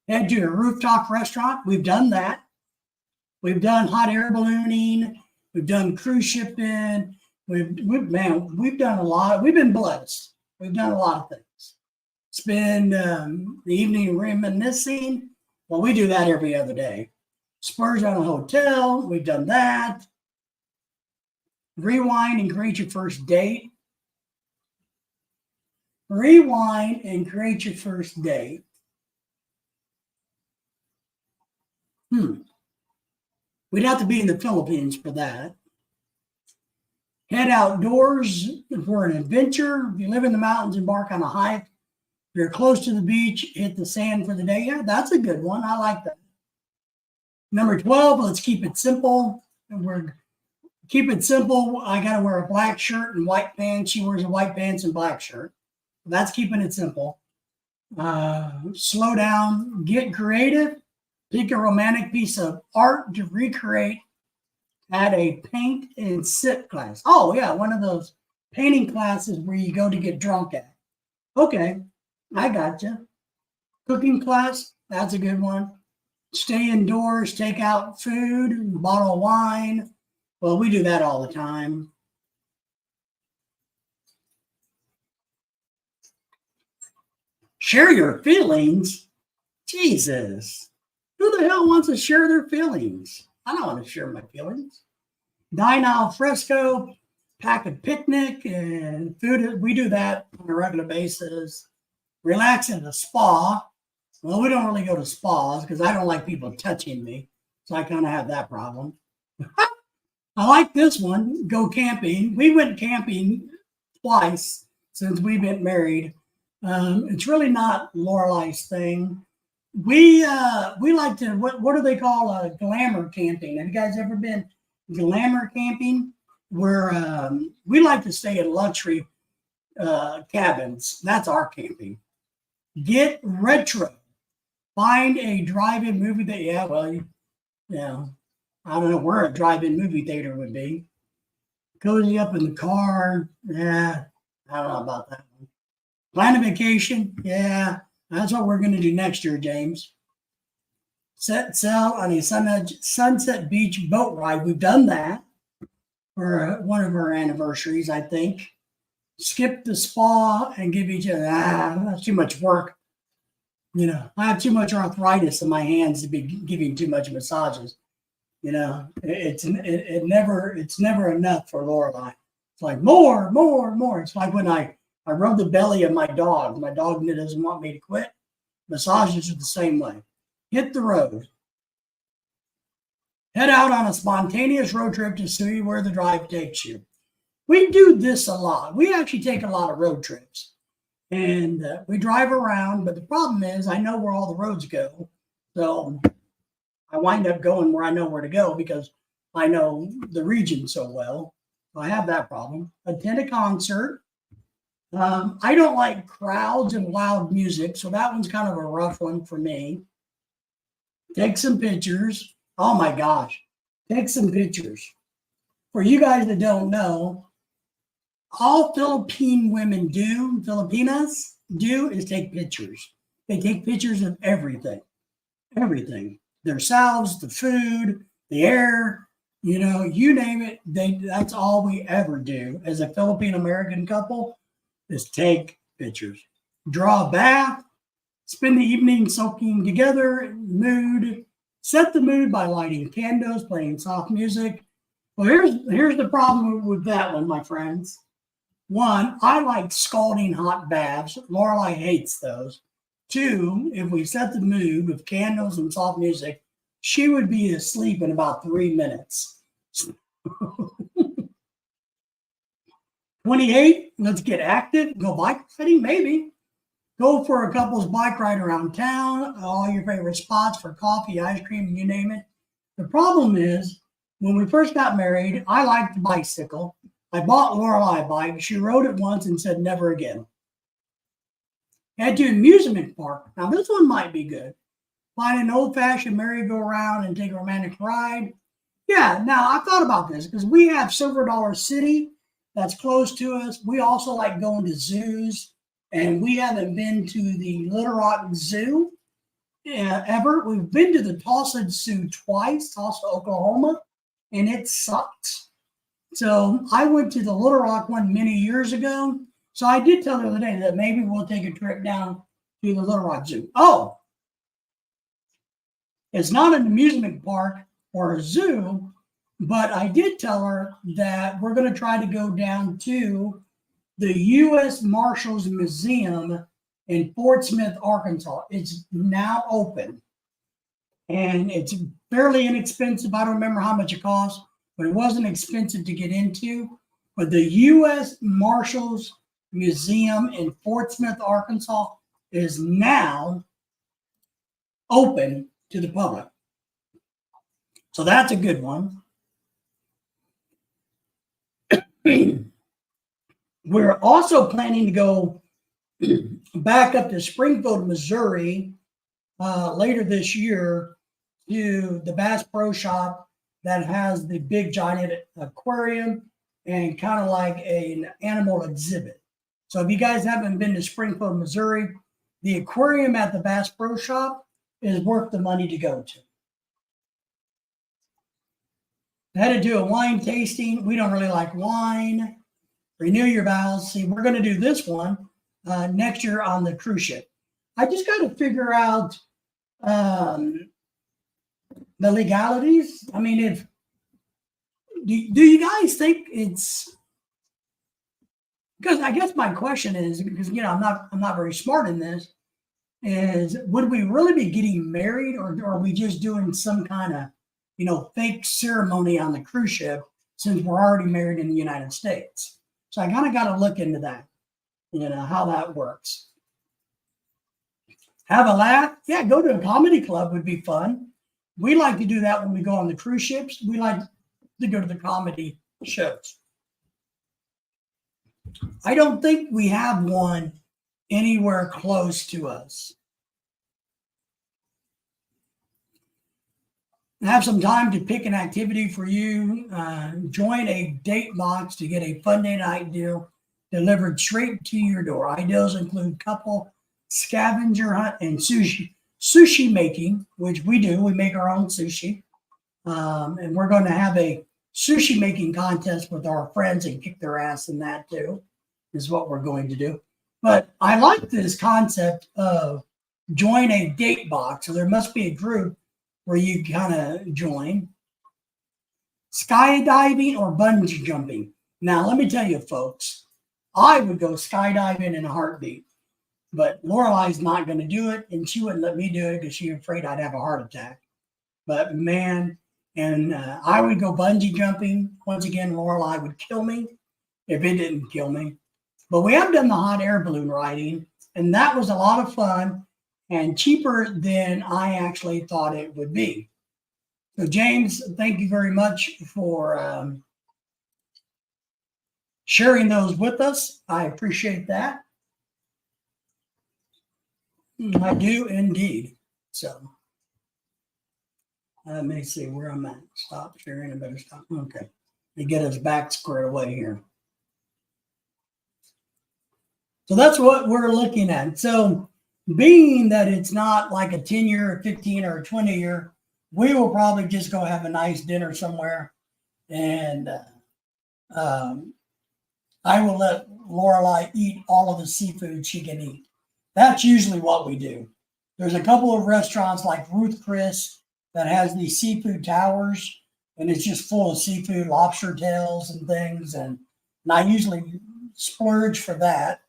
Head to a rooftop restaurant. We've done that. We've done hot air ballooning. We've done cruise shipping. We've done a lot. We've been blessed. We've done a lot of things. Spend the evening reminiscing. Well, we do that every other day. Spurs on a hotel. We've done that. Rewind and create your first date. Rewind and create your first date. We'd have to be in the Philippines for that. Head outdoors for an adventure. If you live in the mountains, embark on a hike. If you're close to the beach, hit the sand for the day. Yeah, that's a good one. I like that. Number 12, let's keep it simple. Keep it simple. I got to wear a black shirt and white pants. She wears a white pants and black shirt. That's keeping it simple. Slow down, get creative. Pick a romantic piece of art to recreate at a paint and sip class. Oh, yeah, one of those painting classes where you go to get drunk at. Okay, I got you. Cooking class, that's a good one. Stay indoors, take out food, bottle of wine. Well, we do that all the time. Share your feelings? Jesus. Who the hell wants to share their feelings? I don't want to share my feelings. Dine al fresco, pack a picnic, and food. We do that on a regular basis. Relax in a spa. Well, we don't really go to spas because I don't like people touching me. So I kind of have that problem. I like this one. Go camping. We went camping twice since we've been married. It's really not Lorelai's thing. We like to what do they call glamour camping? Have you guys ever been glamour camping? Where we like to stay in luxury cabins. That's our camping. Get retro. Find a drive-in movie that I don't know where a drive-in movie theater would be. Cozy up in the car. Yeah, I don't know about that one. Plan a vacation. Yeah, that's what we're going to do next year, James. Set sail on a Sunset Beach boat ride. We've done that for one of our anniversaries, I think. Skip the spa and give each other, that's too much work. I have too much arthritis in my hands to be giving too much massages. It's never enough for Lorelai. It's like more. It's like when I rub the belly of my dog. My dog doesn't want me to quit. Massages are the same way. Hit the road. Head out on a spontaneous road trip to see where the drive takes you. We do this a lot. We actually take a lot of road trips. And we drive around, but the problem is I know where all the roads go. So I wind up going where I know where to go because I know the region so well. I have that problem. Attend a concert. I don't like crowds and loud music, so that one's kind of a rough one for me. Take some pictures. Oh my gosh. Take some pictures. For you guys that don't know, all Filipinas do is take pictures. They take pictures of everything. Themselves, the food, the air, you name it. That's all we ever do as a Philippine American couple is take pictures. Draw a bath, spend the evening soaking together, set the mood by lighting candles, playing soft music. Well, here's the problem with that one, my friends. One, I like scalding hot baths. Lorelai hates those. Two, if we set the mood with candles and soft music, she would be asleep in about 3 minutes. 28, let's get active. Go bike riding, maybe. Go for a couple's bike ride around town, all your favorite spots for coffee, ice cream, you name it. The problem is, when we first got married, I liked the bicycle. I bought Lorelai a bike. She rode it once and said never again. Head to an amusement park. Now this one might be good. Find an old-fashioned merry-go-round and take a romantic ride. Yeah, now I thought about this because we have Silver Dollar City that's close to us. We also like going to zoos, and we haven't been to the Little Rock Zoo ever. We've been to the Tulsa Zoo twice, Tulsa, Oklahoma, and it sucks. So I went to the Little Rock one many years ago. So I did tell the other day that maybe we'll take a trip down to the Little Rock Zoo. Oh, it's not an amusement park or a zoo, but I did tell her that we're going to try to go down to the U.S. Marshals Museum in Fort Smith, Arkansas. It's now open. and it's fairly inexpensive. I don't remember how much it costs, but it wasn't expensive to get into. But the U.S. Marshals Museum in Fort Smith, Arkansas, is now open to the public. So that's a good one. We're also planning to go back up to Springfield, Missouri later this year to the Bass Pro Shop that has the big giant aquarium and kind of like an animal exhibit. So if you guys haven't been to Springfield, Missouri, the aquarium at the Bass Pro Shop is worth the money to go to. I had to do a wine tasting. We don't really like wine. Renew your vows. See, we're going to do this one next year on the cruise ship. I just got to figure out the legalities. I mean, if do you guys think it's, because I guess my question is, because I'm not very smart in this, is would we really be getting married, or are we just doing some kind of fake ceremony on the cruise ship since we're already married in the United States? So I kind of got to look into that, how that works. Have a laugh. Yeah, go to a comedy club would be fun. We like to do that when we go on the cruise ships. We like to go to the comedy shows. I don't think we have one anywhere close to us. Have some time to pick an activity for you. Join a date box to get a fun day night deal delivered straight to your door. Ideas include couple scavenger hunt and sushi making, which we do. We make our own sushi. And we're going to have a sushi making contest with our friends and kick their ass in that too, is what we're going to do. But I like this concept of join a date box. So there must be a group where you kind of join. Skydiving or bungee jumping. Now, let me tell you, folks, I would go skydiving in a heartbeat, but Lorelai's not going to do it, and she wouldn't let me do it because she's afraid I'd have a heart attack. But man, and I would go bungee jumping. Once again, Lorelai would kill me if it didn't kill me. But we have done the hot air balloon riding, and that was a lot of fun and cheaper than I actually thought it would be. So James, thank you very much for sharing those with us. I appreciate that. I do indeed. So let me see where I'm at. Stop sharing. I better stop. Okay. To get us back squared away here. So that's what we're looking at. So being that it's not like a 10-year, a 15 or a 20-year, we will probably just go have a nice dinner somewhere. And I will let Lorelai eat all of the seafood she can eat. That's usually what we do. There's a couple of restaurants like Ruth Chris that has these seafood towers, and it's just full of seafood, lobster tails and things. And I usually splurge for that.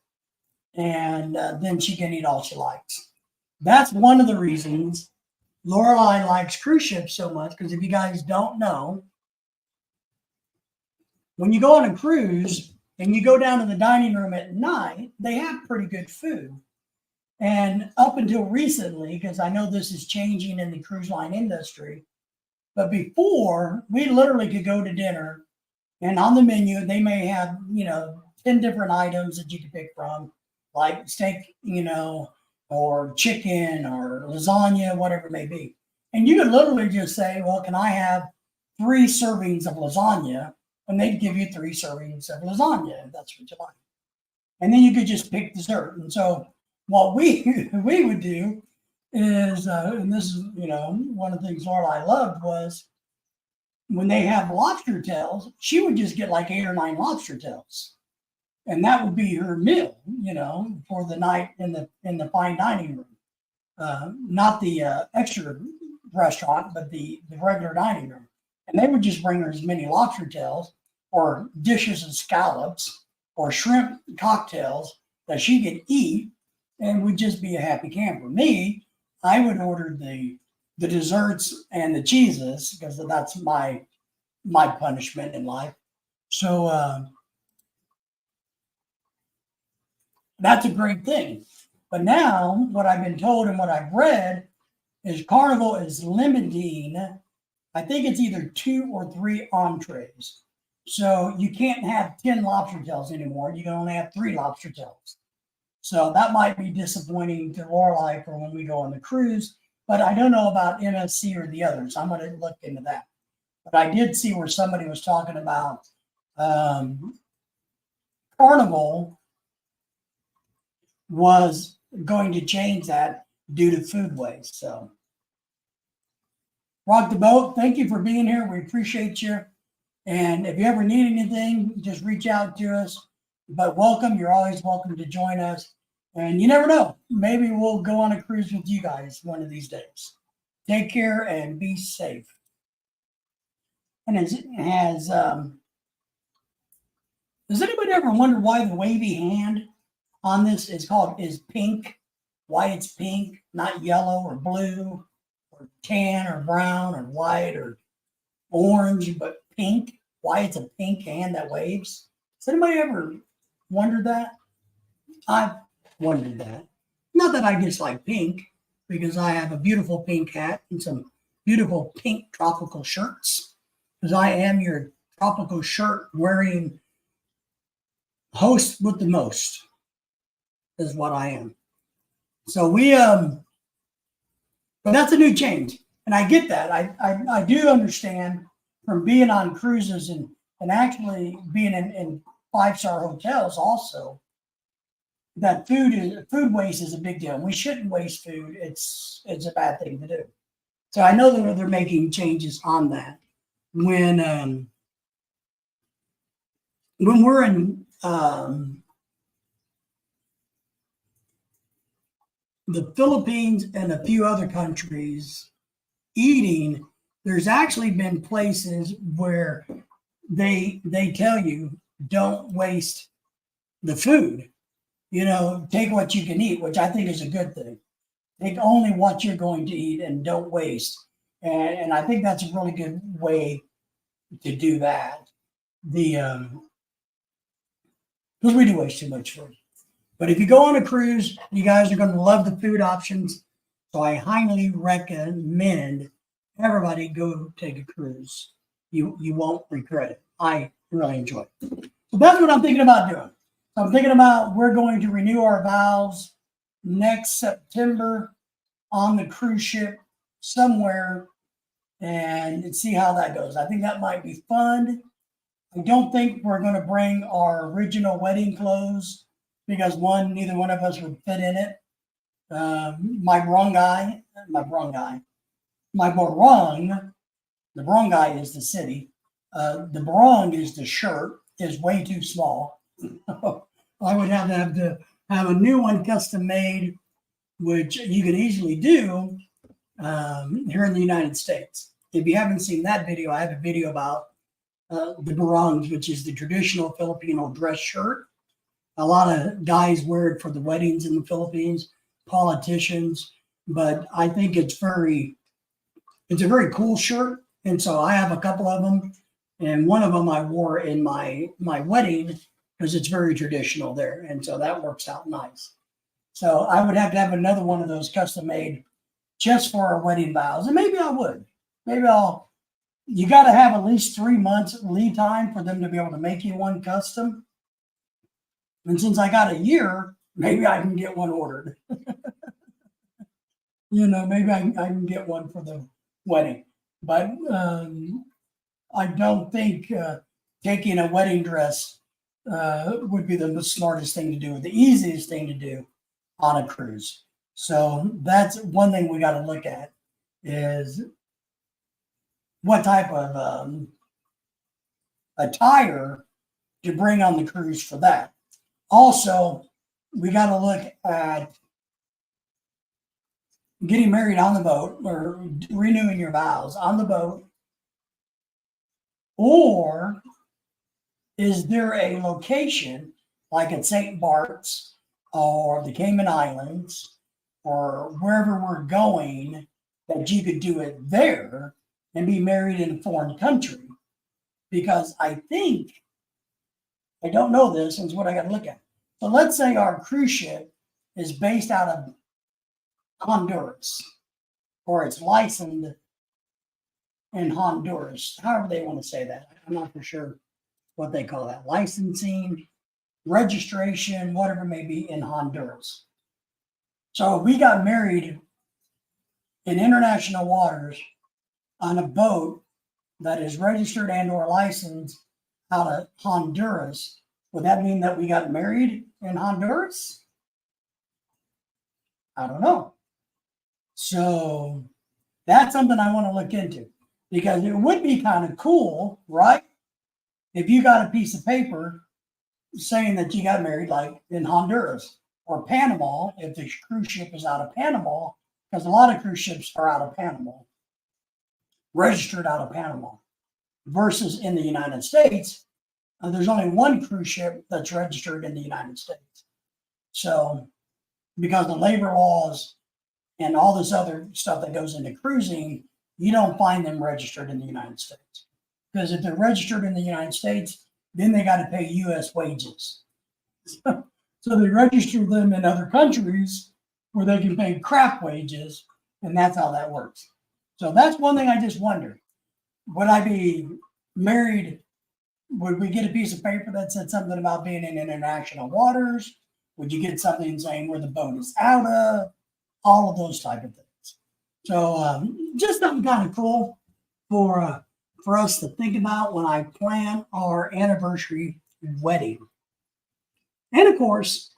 And then she can eat all she likes. That's one of the reasons Lorelai likes cruise ships so much, because if you guys don't know, when you go on a cruise and you go down to the dining room at night, they have pretty good food. And up until recently, because I know this is changing in the cruise line industry, but before, we literally could go to dinner, and on the menu, they may have, 10 different items that you can pick from, like steak, or chicken or lasagna, whatever it may be. And you could literally just say, well, can I have 3 servings of lasagna? And they'd give you 3 servings of lasagna, if that's what you like. And then you could just pick dessert. And so what we would do is, and this is, one of the things Lorelai loved was when they have lobster tails, she would just get like 8 or 9 lobster tails. And that would be her meal, for the night in the fine dining room, not the extra restaurant, but the regular dining room. And they would just bring her as many lobster tails or dishes of scallops or shrimp cocktails that she could eat, and would just be a happy camper. Me, I would order the the desserts and the cheeses, because that's my punishment in life. So that's a great thing. But now, what I've been told and what I've read is Carnival is limiting, I think it's either 2 or 3 entrees. So you can't have 10 lobster tails anymore. You can only have 3 lobster tails. So that might be disappointing to Lorelei for when we go on the cruise. But I don't know about MSC or the others. I'm going to look into that. But I did see where somebody was talking about Carnival was going to change that due to food waste. So, Rock the Boat, thank you for being here. We appreciate you. And if you ever need anything, just reach out to us. But welcome. You're always welcome to join us. And you never know. Maybe we'll go on a cruise with you guys one of these days. Take care and be safe. And has anybody ever wondered why the wavy hand on this is pink? Why it's pink, not yellow or blue or tan or brown or white or orange, but pink? Why it's a pink hand that waves? Has anybody ever wondered that? I've wondered that. Not that I dislike pink, because I have a beautiful pink hat and some beautiful pink tropical shirts, because I am your tropical shirt wearing host with the most, is what I am. So but that's a new change. And I get that. I do understand from being on cruises and actually being in 5-star hotels also, that food waste is a big deal. We shouldn't waste food. It's a bad thing to do. So I know that they're making changes on that. When we're in the Philippines and a few other countries eating, there's actually been places where they tell you don't waste the food. Take what you can eat, which I think is a good thing. Take only what you're going to eat and don't waste. And I think that's a really good way to do that. Because we do waste too much food. But if you go on a cruise, you guys are going to love the food options. So I highly recommend everybody go take a cruise. You won't regret it. I really enjoy it. So that's what I'm thinking about doing. I'm thinking about we're going to renew our vows next September on the cruise ship somewhere and see how that goes. I think that might be fun. I don't think we're going to bring our original wedding clothes because neither one of us would fit in it. The barong is the city. The barong is the shirt, is way too small. I would have to have a new one custom made, which you can easily do here in the United States. If you haven't seen that video, I have a video about the barongs, which is the traditional Filipino dress shirt. A lot of guys wear it for the weddings in the Philippines, politicians, but I think it's a very cool shirt. And so I have a couple of them, and one of them I wore in my wedding because it's very traditional there. And so that works out nice. So I would have to have another one of those custom made just for our wedding vows. And maybe I would. You got to have at least 3 months lead time for them to be able to make you one custom. And since I got a year, maybe I can get one ordered. Maybe I can get one for the wedding. But I don't think taking a wedding dress would be the smartest thing to do, the easiest thing to do on a cruise. So that's one thing we got to look at is what type of attire to bring on the cruise for that. Also, we got to look at getting married on the boat or renewing your vows on the boat. Or is there a location like at St. Bart's or the Cayman Islands or wherever we're going that you could do it there and be married in a foreign country. Because I think, I don't know this, and it's what I got to look at. So let's say our cruise ship is based out of Honduras, or it's licensed in Honduras, however they want to say that. I'm not for sure what they call that. Licensing, registration, whatever it may be in Honduras. So we got married in international waters on a boat that is registered and or licensed out of Honduras. Would that mean that we got married in Honduras? I don't know. So that's something I want to look into, because it would be kind of cool, right? If you got a piece of paper saying that you got married like in Honduras or Panama, if the cruise ship is out of Panama, because a lot of cruise ships are out of Panama, registered out of Panama, versus in the United States, there's only one cruise ship that's registered in the United States. So because the labor laws and all this other stuff that goes into cruising, you don't find them registered in the United States. Because if they're registered in the United States, then they got to pay U.S. wages. So they register them in other countries where they can pay crap wages, and that's how that works. So that's one thing I just wondered. Would I be married? Would we get a piece of paper that said something about being in international waters? Would you get something saying where the boat is out of? All of those type of things. So just something kind of cool for us to think about when I plan our anniversary wedding. And of course,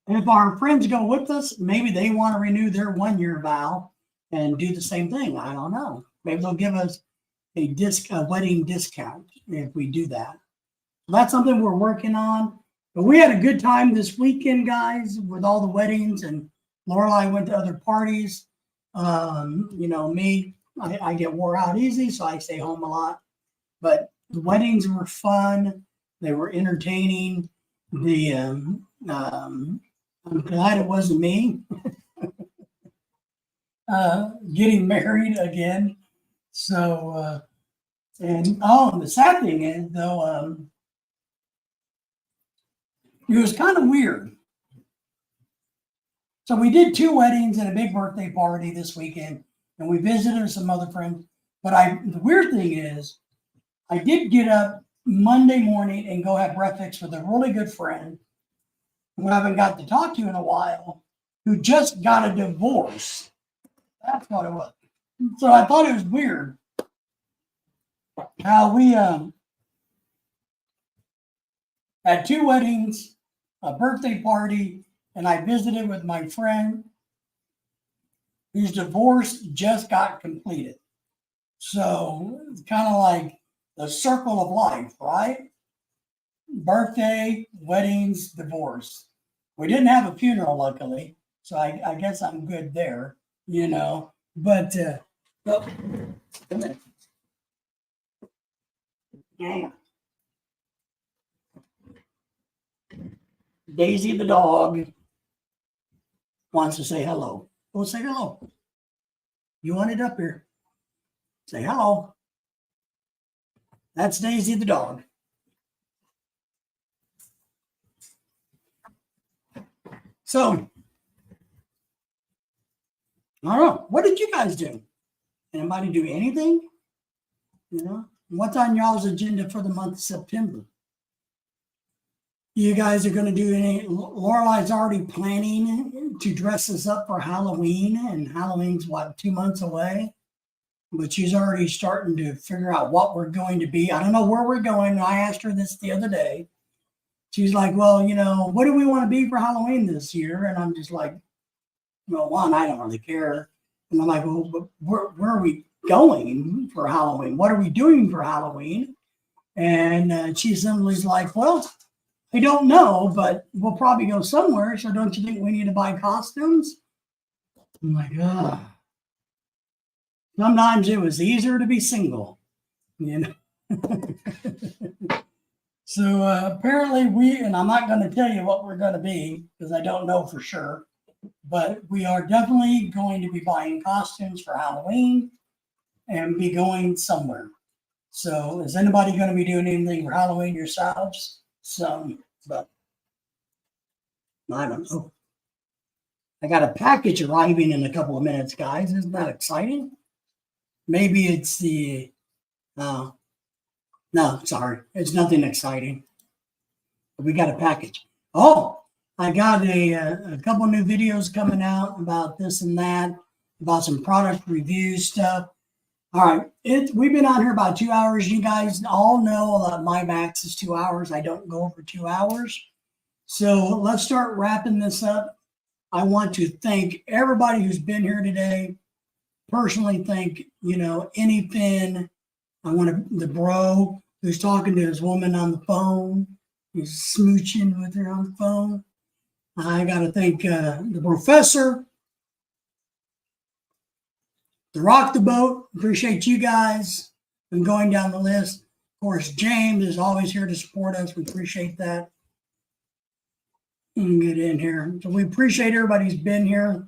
if our friends go with us, maybe they want to renew their 1-year vow and do the same thing. I don't know. Maybe they'll give us a wedding discount if we do that. That's something we're working on. But we had a good time this weekend, guys, with all the weddings, and Lorelai went to other parties. Me, I get wore out easy, so I stay home a lot. But the weddings were fun. They were entertaining. I'm glad it wasn't me getting married again. So, the sad thing is, though, it was kind of weird. So we did 2 weddings and a big birthday party this weekend, and we visited some other friends. But the weird thing is, I did get up Monday morning and go have breakfast with a really good friend who I haven't got to talk to in a while, who just got a divorce. That's what it was. So I thought it was weird how we had 2 weddings, a birthday party, and I visited with my friend whose divorce just got completed. So it's kind of like the circle of life, right? Birthday, weddings, divorce. We didn't have a funeral, luckily, so I guess I'm good there, But, well, come here. Yeah. Daisy the dog wants to say hello. Well, say hello. You want it up here. Say hello. That's Daisy the dog. So, I don't know. What did you guys do? Anybody do anything? What's on y'all's agenda for the month of September? You guys are going to do any? Lorelai's already planning to dress us up for Halloween, and Halloween's 2 months away. But she's already starting to figure out what we're going to be. I don't know where we're going. I asked her this the other day. She's like, well, what do we want to be for Halloween this year? And I'm just like, well, one, I don't really care. And I'm like, well, where are we going for Halloween? What are we doing for Halloween? And she simply's like, well, I don't know, but we'll probably go somewhere. So don't you think we need to buy costumes? I'm like, sometimes it was easier to be single, So apparently and I'm not going to tell you what we're going to be because I don't know for sure. But we are definitely going to be buying costumes for Halloween and be going somewhere. So is anybody going to be doing anything for Halloween yourselves? But I don't know. I got a package arriving in a couple of minutes, guys. Isn't that exciting? Maybe it's the, no, sorry. It's nothing exciting. We got a package. Oh, I got a couple new videos coming out about this and that, about some product review stuff. All right, we've been on here about 2 hours. You guys all know that my max is 2 hours. I don't go over 2 hours. So let's start wrapping this up. I want to thank everybody who's been here today. Personally, thank Any Finn. I want the bro who's talking to his woman on the phone. He's smooching with her on the phone. I got to thank the professor, the Rock the Boat. Appreciate you guys. I'm going down the list. Of course, James is always here to support us. We appreciate that. Get in here. So we appreciate everybody who's been here.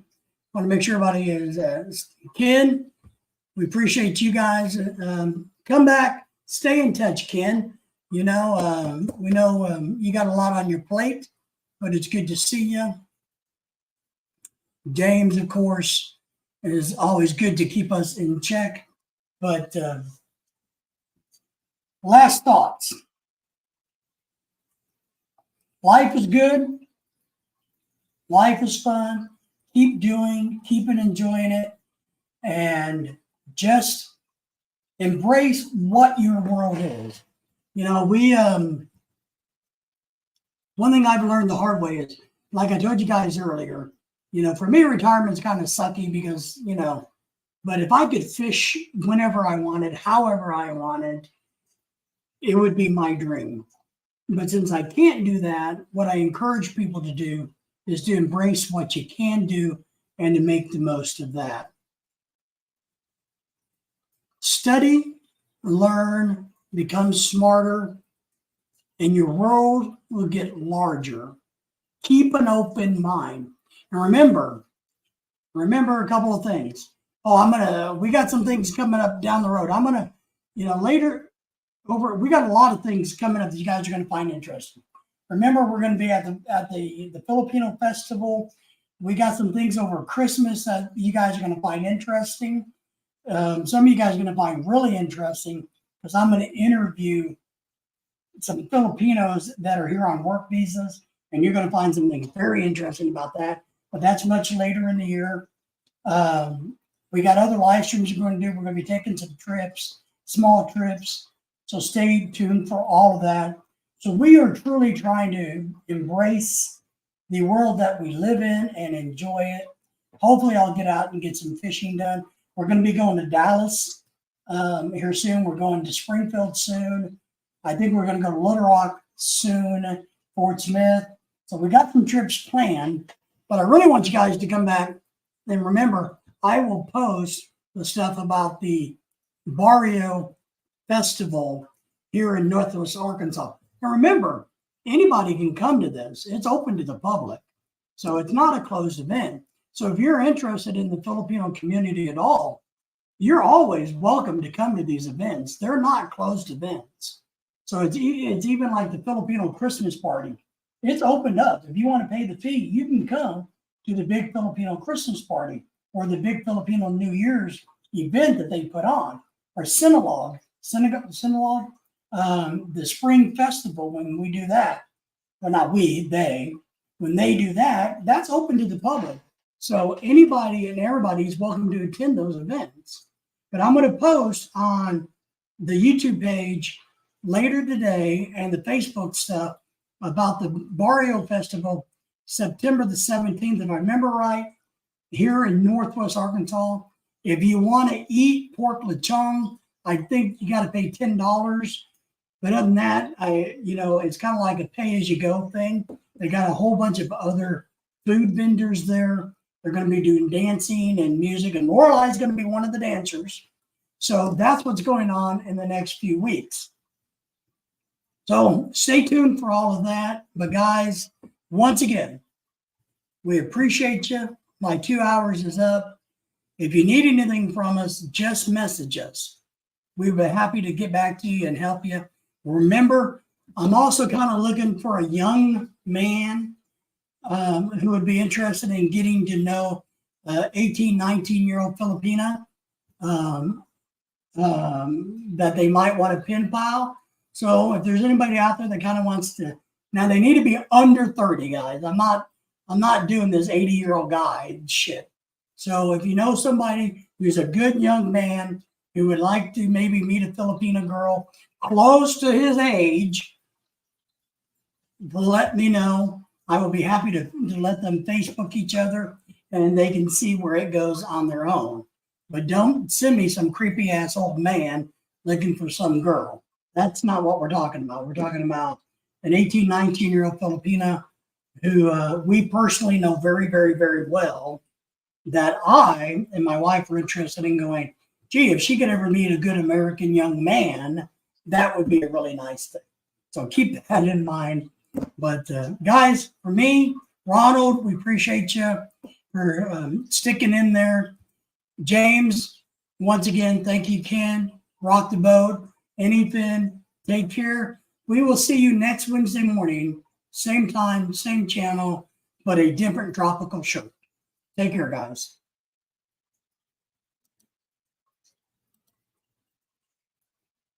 Want to make sure everybody is Ken. We appreciate you guys. Come back. Stay in touch, Ken. We know you got a lot on your plate, but it's good to see you. James, of course, is always good to keep us in check. But last thoughts. Life is good. Life is fun. Keep enjoying it, and just embrace what your world is. One thing I've learned the hard way is, like I told you guys earlier, for me, retirement's kind of sucky because, but if I could fish whenever I wanted, however I wanted, it would be my dream. But since I can't do that, what I encourage people to do is to embrace what you can do and to make the most of that. Study, learn, become smarter, and your world will get larger. Keep an open mind. And remember a couple of things. We got some things coming up down the road. Later we got a lot of things coming up that you guys are going to find interesting. Remember, we're going to be at the Filipino festival. We got some things over Christmas that you guys are going to find interesting. Some of you guys are going to find really interesting because I'm going to interview some Filipinos that are here on work visas, and you're going to find some things very interesting about that. But that's much later in the year. We got other live streams we're going to do. We're going to be taking some trips, small trips. So stay tuned for all of that. So we are truly trying to embrace the world that we live in and enjoy it. Hopefully I'll get out and get some fishing done. We're going to be going to Dallas here soon. We're going to Springfield soon. I think we're going to go to Little Rock soon, Fort Smith. So we got some trips planned, but I really want you guys to come back. And remember, I will post the stuff about the Barrio Festival here in Northwest Arkansas. And remember, anybody can come to this. It's open to the public. So it's not a closed event. So if you're interested in the Filipino community at all, you're always welcome to come to these events. They're not closed events. So it's even like the Filipino Christmas party. It's opened up. If you want to pay the fee, you can come to the big Filipino Christmas party or the big Filipino New Year's event that they put on, or synagogue, the spring festival when we do that. Well, not we, when they do that, that's open to the public. So anybody and everybody is welcome to attend those events. But I'm going to post on the YouTube page later today and the Facebook stuff about the Barrio Festival, September the 17th, if I remember right, here in Northwest Arkansas. If you want to eat pork lechon, I think you got to pay $10. But other than that, it's kind of like a pay-as-you-go thing. They got a whole bunch of other food vendors there. They're going to be doing dancing and music, and Lorelai's going to be one of the dancers. So that's what's going on in the next few weeks. So stay tuned for all of that. But guys, once again, We appreciate you. My 2 hours is up. If you need anything from us, just message us. We'd be happy to get back to you and help you. Remember, I'm also kind of looking for a young man who would be interested in getting to know 18, 19-year-old Filipina that they might want to pen pal. So if there's anybody out there that kind of wants to, now they need to be under 30, guys. I'm not doing this 80-year-old guy shit. So if you know somebody who's a good young man who would like to maybe meet a Filipina girl close to his age, let me know. I will be happy to let them Facebook each other and they can see where it goes on their own. But don't send me some creepy ass old man looking for some girl. That's not what we're talking about. We're talking about an 18, 19-year-old Filipina who we personally know very, very, very well, that I and my wife are interested in going, gee, if she could ever meet a good American young man, that would be a really nice thing. So keep that in mind. But guys, for me, Ronald, we appreciate you for sticking in there. James, once again, thank you, Ken. Rock the boat. Anything, take care. We will see you next Wednesday morning, same time, same channel, but a different tropical show. Take care, guys.